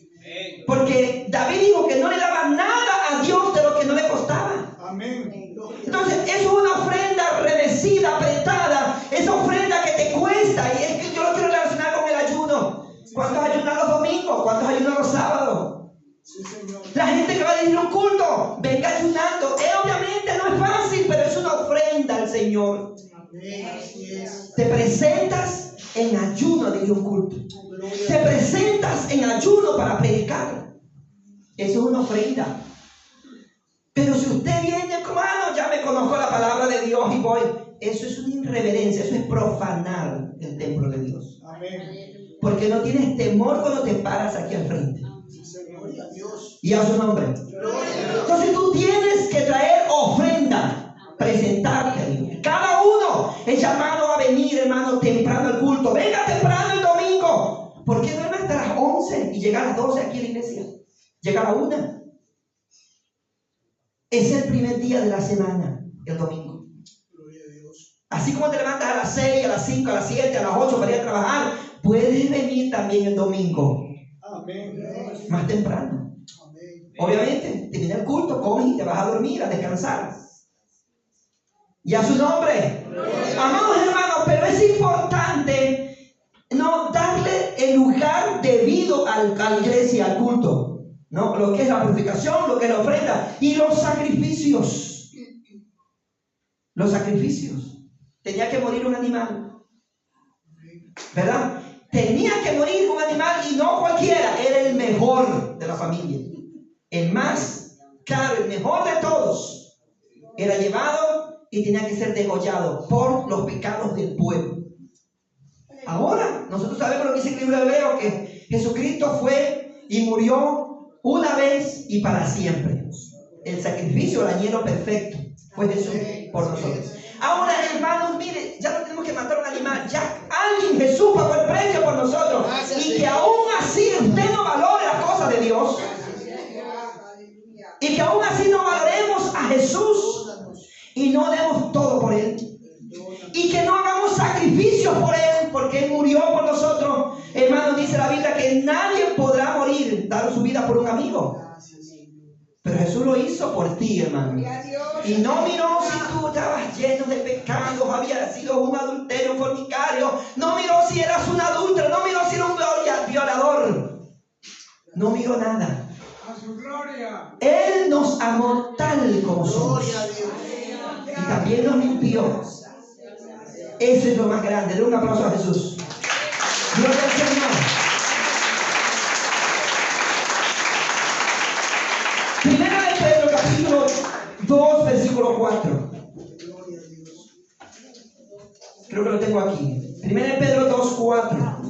Porque David dijo que no le daba nada a Dios de lo que no le costaba. Amén. Entonces, eso es una ofrenda revestida, apretada, esa ofrenda que te cuesta. Y es que yo lo quiero relacionar con el ayuno. ¿Cuántos ayunan los domingos? ¿Cuántos ayunan los sábados? Sí, Señor. La gente que va a dirigir un culto, venga ayunando. Obviamente no es fácil, pero es una ofrenda al Señor. Amén. Así es. Te presentas en ayuno a dirigir un culto. Te presentas en ayuno para predicar. Eso es una ofrenda. Pero si usted viene, hermano, ya me conozco la palabra de Dios y voy. Eso es una irreverencia, eso es profanar el templo de Dios. Amén. Porque no tienes temor cuando te paras aquí al frente. Sí, Señor. Y a Dios. Y a su nombre. Entonces tú tienes que traer ofrenda, presentarte a Dios. Cada uno es llamado a venir, hermano, temprano al culto. Venga temprano el domingo. ¿Por qué no hasta las 11 y llega a las 12 aquí a la iglesia? Llega a la 1. Es el primer día de la semana, el domingo. Gloria a Dios. Así como te levantas a las 6, a las 5, a las 7, a las 8 para ir a trabajar, puedes venir también el domingo, Amén. más temprano. Amén. Obviamente, termina el culto, comes y te vas a dormir, a descansar. Y a su nombre. Amados hermanos, pero es importante no darle el lugar debido a la iglesia, al culto. ¿No? Lo que es la purificación, lo que es la ofrenda y los sacrificios. Los sacrificios. Tenía que morir un animal. ¿Verdad? Tenía que morir un animal y no cualquiera. Era el mejor de la familia. El más caro, el mejor de todos. Era llevado y tenía que ser degollado por los pecados del pueblo. Ahora, nosotros sabemos lo que dice el libro de Hebreo, que Jesucristo fue y murió una vez y para siempre. El sacrificio dañero perfecto fue Jesús por nosotros. Ahora, hermanos, mire, ya no tenemos que matar un animal. Ya alguien, Jesús, pagó el precio por nosotros. Y que aún así usted no valore las cosas de Dios. Y que aún así no valoremos a Jesús. Y no demos todo por Él. Y que no hagamos sacrificios por Él, porque Él murió por nosotros. Hermano, dice la Biblia que nadie podrá morir, dar su vida por un amigo. Pero Jesús lo hizo por ti, hermano. Y no miró si tú estabas lleno de pecados, había sido un adulterio, un fornicario. No miró si eras un adúltero, no miró si eras un violador. No miró nada. A su gloria. Él nos nos amó tal como somos. Gloria a Dios. Y también nos limpió. Eso es lo más grande. Denle un aplauso a Jesús. Gloria al Señor. Primera de Pedro, capítulo 2, versículo 4. Gloria a Dios. Creo que lo tengo aquí. Primera de Pedro 2, 4.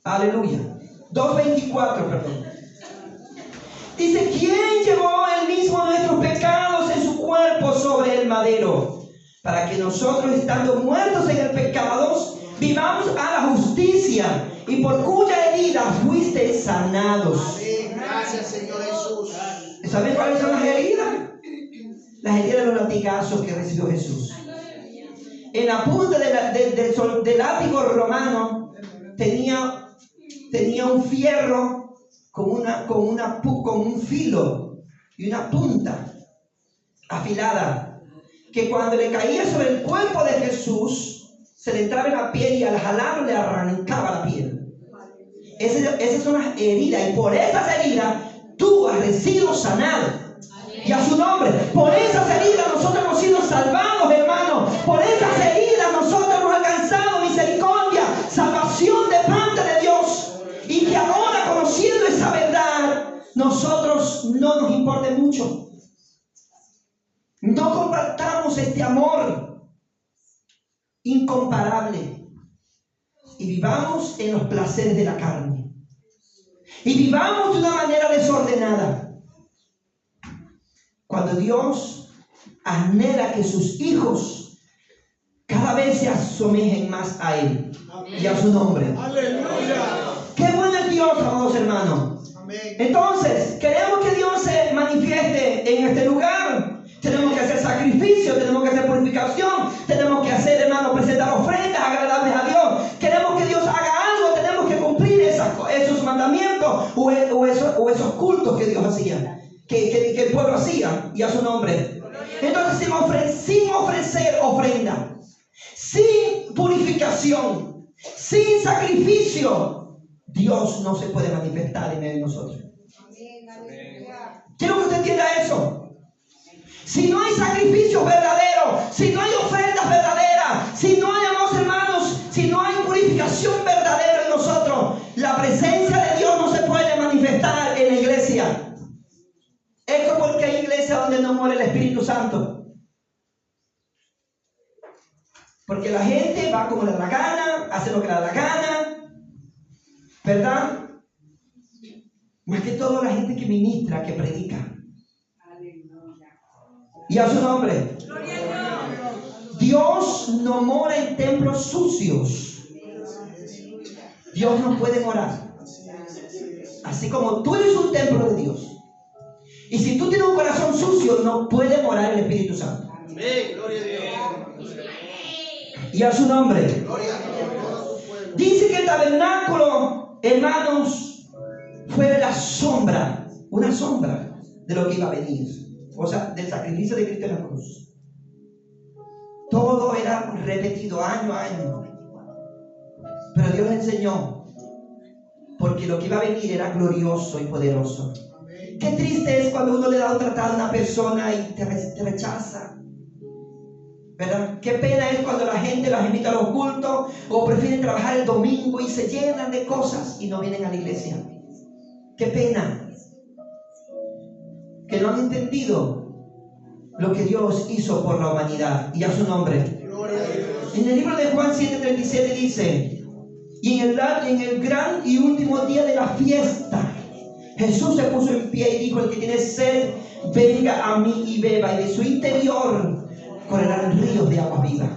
Aleluya. 2:24, perdón. Dice, ¿quién llevó él mismo nuestros pecados en su cuerpo sobre el madero? Para que nosotros, estando muertos en el pecado, vivamos a la justicia, y por cuya herida fuiste sanados. Amén. Gracias, Señor Jesús. ¿Saben cuáles son las heridas? Las heridas de los latigazos que recibió Jesús. En la punta del látigo romano tenía un fierro con un filo y una punta afilada, que cuando le caía sobre el cuerpo de Jesús, se le entraba en la piel y al jalarlo le arrancaba la piel. Esas son las heridas, y por esas heridas tú has sido sanado. Y a su nombre, por esas heridas nosotros hemos sido salvados, hermanos. Por esas heridas nosotros hemos alcanzado misericordia, salvación de parte de Dios. Y que ahora, conociendo esa verdad, nosotros no nos importe mucho. No compartamos este amor incomparable y vivamos en los placeres de la carne. Y vivamos de una manera desordenada. Cuando Dios anhela que sus hijos cada vez se asemejen más a Él. Amén. Y a su nombre. Aleluya. Qué bueno es Dios, amados hermanos. Amén. Entonces, queremos que Dios se manifieste en este lugar. Tenemos que hacer sacrificio, tenemos que hacer purificación, tenemos que hacer, hermanos, presentar ofrendas agradables a Dios. Queremos que Dios haga algo, tenemos que cumplir esos mandamientos o esos cultos que Dios hacía. Que el pueblo hacía, y a su nombre. Entonces, sin ofrecer ofrenda, sin purificación, sin sacrificio, Dios no se puede manifestar en medio de nosotros. Quiero que usted entienda eso. Si no hay sacrificios verdaderos, si no hay ofrendas verdaderas, si no hay, amados hermanos, si no hay purificación verdadera en nosotros, la presencia de Dios no se puede manifestar en la iglesia. Esto porque hay iglesias donde no muere el Espíritu Santo. Porque la gente va como le da la gana, hace lo que le da la gana, ¿verdad? Más que todo la gente que ministra, que predica. Y a su nombre. Dios no mora en templos sucios. Dios no puede morar. Así como tú eres un templo de Dios. Y si tú tienes un corazón sucio, no puede morar el Espíritu Santo. Amén, gloria a Dios. Y a su nombre. Dice que el tabernáculo, hermanos, fue la sombra, una sombra de lo que iba a venir. O sea, del sacrificio de Cristo en la cruz. Todo era repetido año a año. Pero Dios le enseñó, porque lo que iba a venir era glorioso y poderoso. Qué triste es cuando uno le da un tratado a una persona y te rechaza, ¿verdad? Qué pena es cuando la gente las invita a los cultos o prefieren trabajar el domingo y se llenan de cosas y no vienen a la iglesia. Qué pena que no han entendido lo que Dios hizo por la humanidad, y a su nombre. En el libro de Juan 7:37 dice: y en el gran y último día de la fiesta, Jesús se puso en pie y dijo: el que tiene sed, venga a mí y beba, y de su interior correrán ríos de agua viva.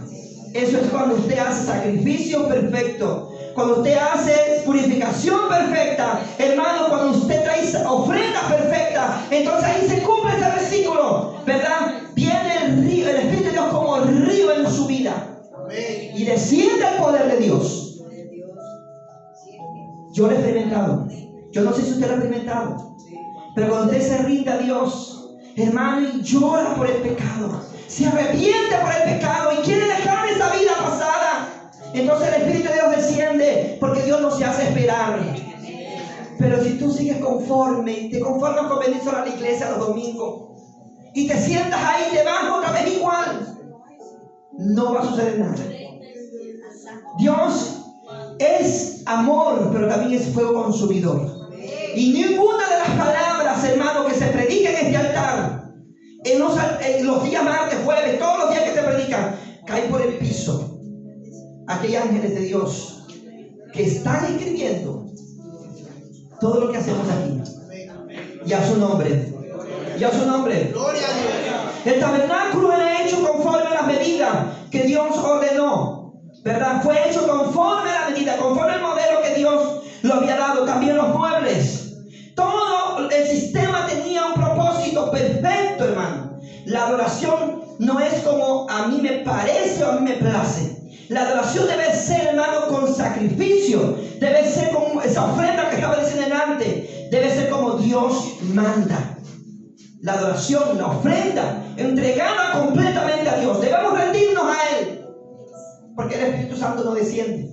Eso es cuando usted hace sacrificio perfecto, cuando usted hace purificación perfecta, hermano, cuando usted trae ofrenda perfecta. Entonces ahí se cumple ese versículo, ¿verdad? Viene el río, el Espíritu de Dios como río en su vida. Y desciende el poder de Dios. Yo lo he experimentado. Yo no sé si usted lo ha experimentado, pero cuando usted se rinde a Dios, hermano, y llora por el pecado, se arrepiente por el pecado y quiere dejar esa vida pasada, entonces el Espíritu de Dios desciende, porque Dios no se hace esperar. Pero si tú sigues conforme y te conformas con venir solo a la iglesia los domingos y te sientas ahí, te vas otra vez igual, no va a suceder nada. Dios es amor, pero también es fuego consumidor. Y ninguna de las palabras, hermano, que se predica en este altar, en los días martes, jueves, todos los días que se predican, caen por el piso. Aquí hay ángeles de Dios que están escribiendo todo lo que hacemos aquí. Y a su nombre. Y a su nombre. El tabernáculo era hecho conforme a las medidas que Dios ordenó, ¿verdad? Fue hecho conforme a la medida, conforme al modelo que Dios lo había dado. También los muebles. Todo el sistema tenía un propósito perfecto, hermano. La adoración no es como a mí me parece o a mí me place. La adoración debe ser, hermano, con sacrificio. Debe ser como esa ofrenda que estaba diciendo antes. Debe ser como Dios manda. La adoración, la ofrenda, entregada completamente a Dios. Debemos rendirnos a Él. Porque el Espíritu Santo no desciende.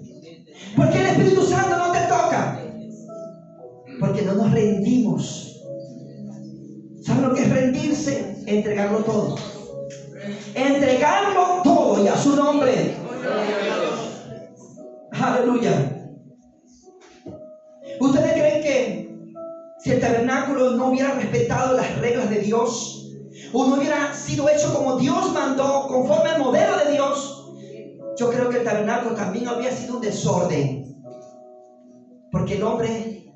Porque el Espíritu Santo no te toca. Porque no nos rendimos. ¿Saben lo que es rendirse? Entregarlo todo. Entregarlo todo y a su nombre. Aleluya. ¿Ustedes creen que si el tabernáculo no hubiera respetado las reglas de Dios, o no hubiera sido hecho como Dios mandó, conforme al modelo de Dios, yo creo que el tabernáculo también habría sido un desorden? Porque el hombre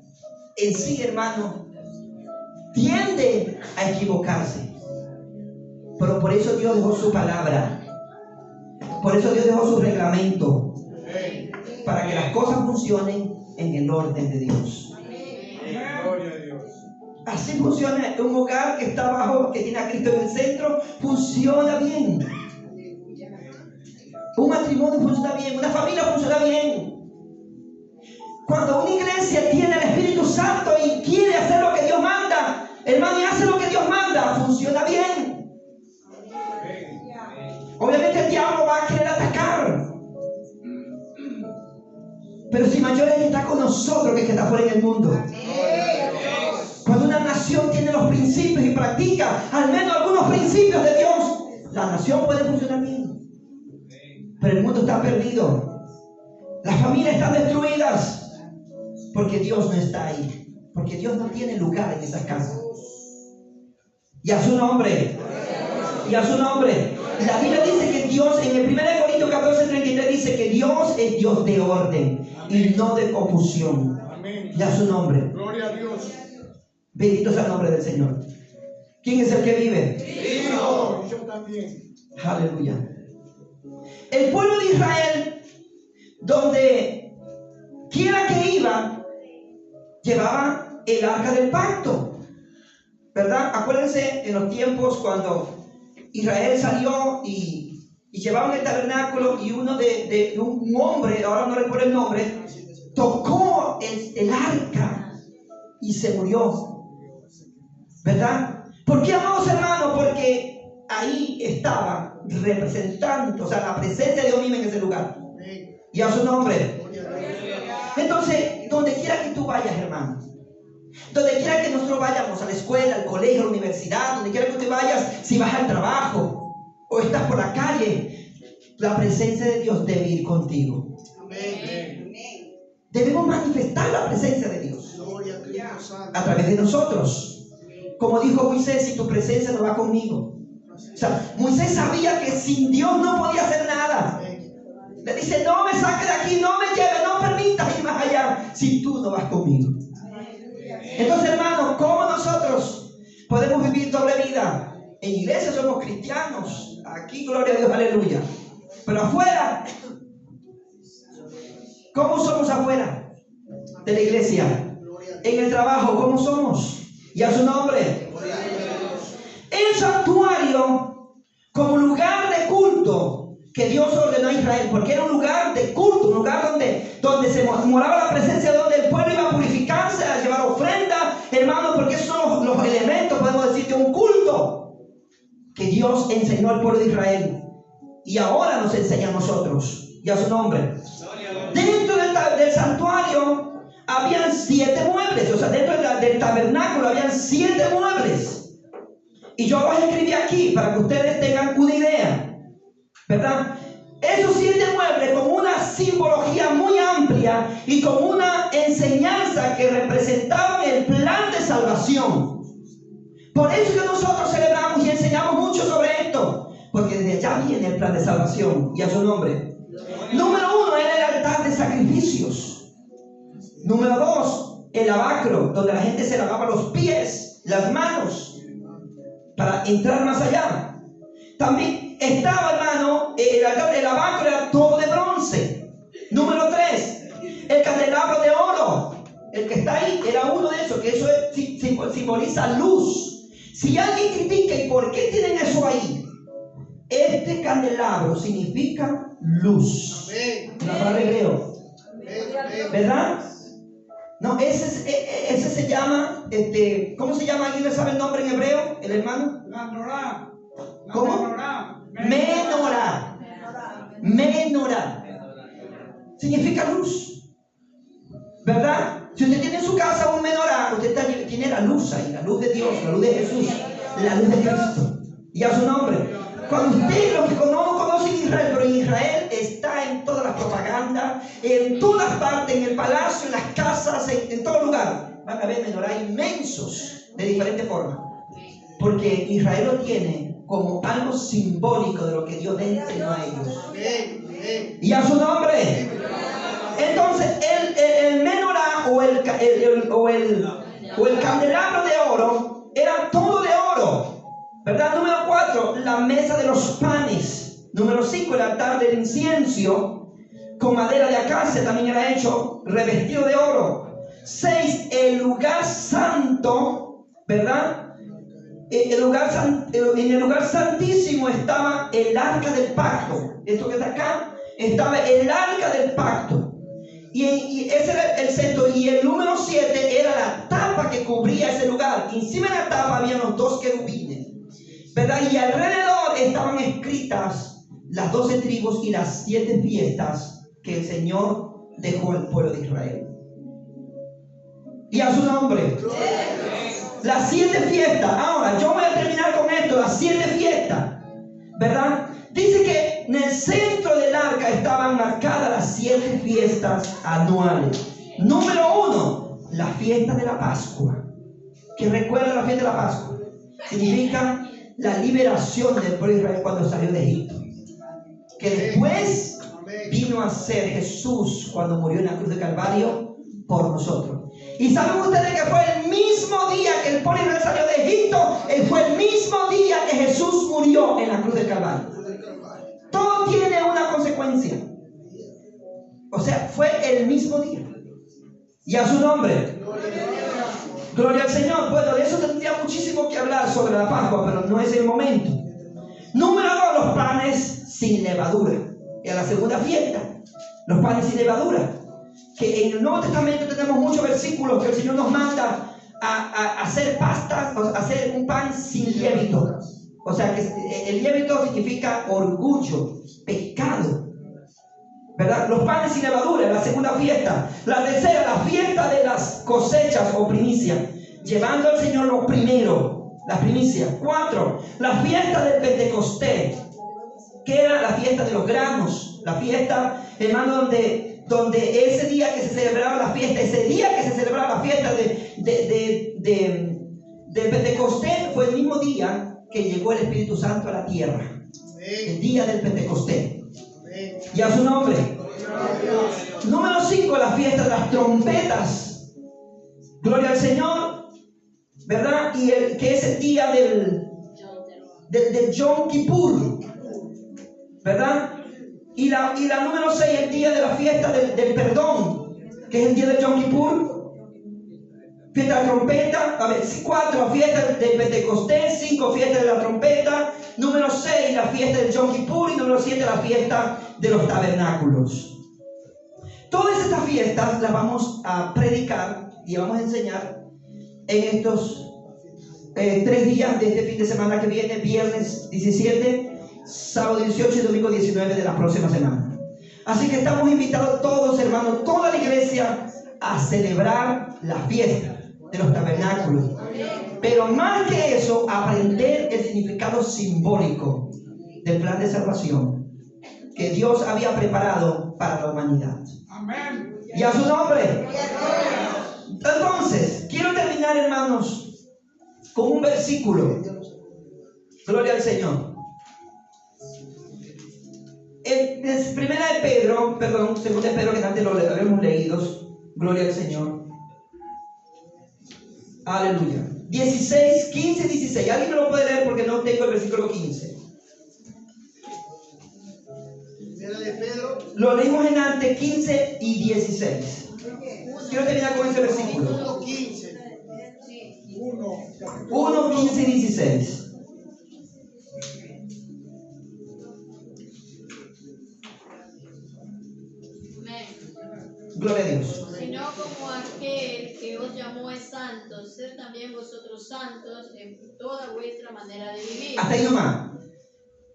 en sí, hermano, tiende a equivocarse. Pero por eso Dios dejó su palabra. Por eso Dios dejó su reglamento. Para que las cosas funcionen en el orden de Dios. Así funciona un hogar que está abajo, que tiene a Cristo en el centro. Funciona bien. Un matrimonio funciona bien. Una familia funciona bien. Cuando una iglesia tiene el Espíritu Santo y quiere hacer lo que Dios manda, hermano, y hace lo que Dios manda, funciona bien. Obviamente el diablo va a querer atacar. Pero si mayor es el que está con nosotros que el que está fuera en el mundo. Cuando una nación tiene los principios y practica al menos algunos principios de Dios, la nación puede funcionar bien. Pero el mundo está perdido. Las familias están destruidas. Porque Dios no está ahí. Porque Dios no tiene lugar en esas casas. Y a su nombre. Y a su nombre. La Biblia dice que Dios, en el 1 Corintios 14:33, dice que Dios es Dios de orden. Y no de confusión. Y a su nombre. Gloria a Dios. Bendito sea el nombre del Señor. ¿Quién es el que vive? Cristo. Yo también. Aleluya. El pueblo de Israel, donde quiera que iba, llevaba el arca del pacto, ¿verdad? Acuérdense en los tiempos cuando Israel salió y llevaban el tabernáculo, y uno de un hombre, ahora no recuerdo el nombre, tocó el arca y se murió, ¿verdad? ¿Por qué, amados hermanos? Porque ahí estaba representando, o sea, la presencia de Dios mismo en ese lugar. Y a su nombre. Entonces, donde quiera que tú vayas, hermano, donde quiera que nosotros vayamos, a la escuela, al colegio, a la universidad, donde quiera que tú vayas, si vas al trabajo o estás por la calle, la presencia de Dios debe ir contigo. Amén. Debemos manifestar la presencia de Dios a través de nosotros. Como dijo Moisés, si tu presencia no va conmigo. O sea, Moisés sabía que sin Dios no podía hacer nada. Le dice: no me saques de aquí, no me lleves, no permitas ir más allá si tú no vas conmigo. Entonces, hermanos, ¿cómo nosotros podemos vivir doble vida? En iglesia somos cristianos, aquí gloria a Dios, aleluya. Pero afuera, ¿cómo somos afuera de la iglesia? En el trabajo, ¿cómo somos? Y a su nombre. El santuario como lugar de culto que Dios ordenó a Israel, porque era un lugar de culto, un lugar donde se moraba la presencia, donde el pueblo iba a purificarse, a llevar ofrenda, hermanos, porque esos son los elementos, podemos decir, de un culto que Dios enseñó al pueblo de Israel y ahora nos enseña a nosotros. Y a su nombre. Dentro del santuario habían 7 muebles. O sea, dentro del tabernáculo habían 7 muebles. Y yo los escribí aquí para que ustedes tengan una idea, ¿verdad? Esos 7 muebles con una simbología muy amplia y con una enseñanza que representaban el plan de salvación. Por eso que nosotros celebramos y enseñamos mucho sobre esto, porque desde allá viene el plan de salvación y a su nombre. Número 1 era el altar de sacrificios. Número 2, el lavacro, donde la gente se lavaba los pies, las manos, para entrar más allá. También estaba, hermano, el altar del lavacro era todo de bronce. Número 3, el candelabro de oro. El que está ahí era uno de esos, que eso simboliza luz. Si alguien critica, ¿y por qué tienen eso ahí? Este candelabro significa luz. La palabra hebreo, ¿verdad? No, ese se llama, ¿cómo se llama? ¿Alguien le sabe el nombre en hebreo? ¿El hermano? ¿Cómo? Menorá. Menorá. Significa luz, ¿verdad? Si usted tiene en su casa un menorá, usted tiene la luz ahí, la luz de Dios, la luz de Jesús, la luz de Cristo. Y a su nombre. Cuando usted, los que no conocen Israel, pero en Israel está en todas las propagandas, en todas partes, en el palacio, en las casas, en todo lugar, van a ver menorá inmensos de diferentes formas. Porque Israel lo tiene como algo simbólico de lo que Dios le enseñó a ellos. Y a su nombre. Entonces, el menorá o el candelabro de oro era todo de oro, ¿verdad? Número 4, la mesa de los panes. Número 5, el altar del incienso con madera de acacia, también era hecho revestido de oro. 6, el lugar santo, ¿verdad? En el lugar santísimo estaba el arca del pacto. Esto que está acá, estaba el arca del pacto. Y ese era el centro. Y el número 7 era la tapa que cubría ese lugar. Y encima de la tapa había los 2 querubines, ¿verdad? Y alrededor estaban escritas las 12 tribus y las 7 fiestas que el Señor dejó al pueblo de Israel. Y a su nombre. Las 7 fiestas. Ahora, yo voy a terminar con esto. Las 7 fiestas, ¿verdad? Dice que en el centro del arca estaban marcadas las 7 fiestas anuales. Número 1, la fiesta de la Pascua. ¿Quién recuerda la fiesta de la Pascua? Significa la liberación del pueblo de Israel cuando salió de Egipto. Que después vino a ser Jesús cuando murió en la cruz de Calvario por nosotros. Y saben ustedes que fue el mismo día que el pueblo de Israel salió de Egipto, fue el mismo día que Jesús murió en la cruz de Calvario. Todo tiene una consecuencia. O sea, fue el mismo día. Y a su nombre. Gloria al Señor. Bueno, de eso tendría muchísimo que hablar sobre la Pascua, pero no es el momento. Número 2, los panes sin levadura. En la segunda fiesta, los panes sin levadura. Que en el Nuevo Testamento tenemos muchos versículos que el Señor nos manda a hacer pastas, a hacer un pan sin levito. O sea, que el levito significa orgullo, pecado, ¿verdad? Los panes sin levadura, la segunda fiesta. La tercera, la fiesta de las cosechas o primicias, llevando al Señor los primeros, las primicias. 4, la fiesta del Pentecostés, que era la fiesta de los granos, la fiesta, hermano, donde ese día que se celebraba la fiesta, del Pentecostés, fue el mismo día que llegó el Espíritu Santo a la tierra. El día del Pentecostés. Y a su nombre. Número 5, la fiesta de las trompetas. Gloria al Señor, ¿verdad? Y que es el día del Yom Kippur, ¿verdad? Y la número 6, el día de la fiesta del perdón, que es el día del Yom Kippur. Fiesta de la trompeta. 4, la fiesta del Pentecostés. 5, fiesta de la trompeta. Número 6, la fiesta del Yom Kippur. Y número 7, la fiesta de los tabernáculos. Todas estas fiestas las vamos a predicar y vamos a enseñar en estos 3 días de este fin de semana que viene, viernes 17, sábado 18 y domingo 19 de la próxima semana. Así que estamos invitados todos, hermanos, toda la iglesia, a celebrar la fiesta de los tabernáculos. Pero más que eso, aprender el significado simbólico del plan de salvación que Dios había preparado para la humanidad. Amén. Y a su nombre. Entonces, quiero terminar, hermanos, con un versículo. Gloria al Señor. En primera de Pedro, perdón, segunda de Pedro, que antes lo habíamos leído. Gloria al Señor. Aleluya. 16, 15, 16. ¿Alguien me lo puede leer porque no tengo el versículo 15? Primera de Pedro. Lo leímos en antes, 15 y 16. Quiero terminar con ese versículo. 1:15. 1, 15 y 16. Gloria a Dios. Sino como aquel que os llamó es santo, sed también vosotros santos en toda vuestra manera de vivir. Hasta ahí nomás.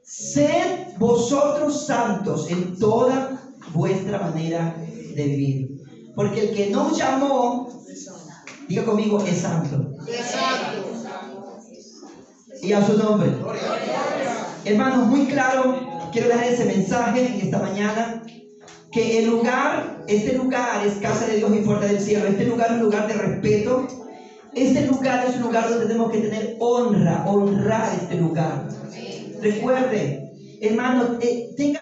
Sed vosotros santos en toda vuestra manera de vivir. Porque el que nos llamó, diga conmigo, es santo. Exacto. Y a su nombre. Hermanos, muy claro, quiero dejar ese mensaje en esta mañana. Que el lugar, este lugar es casa de Dios y puerta del cielo. Este lugar es un lugar de respeto. Este lugar es un lugar donde tenemos que tener honra, honrar este lugar. Recuerde, hermano, tenga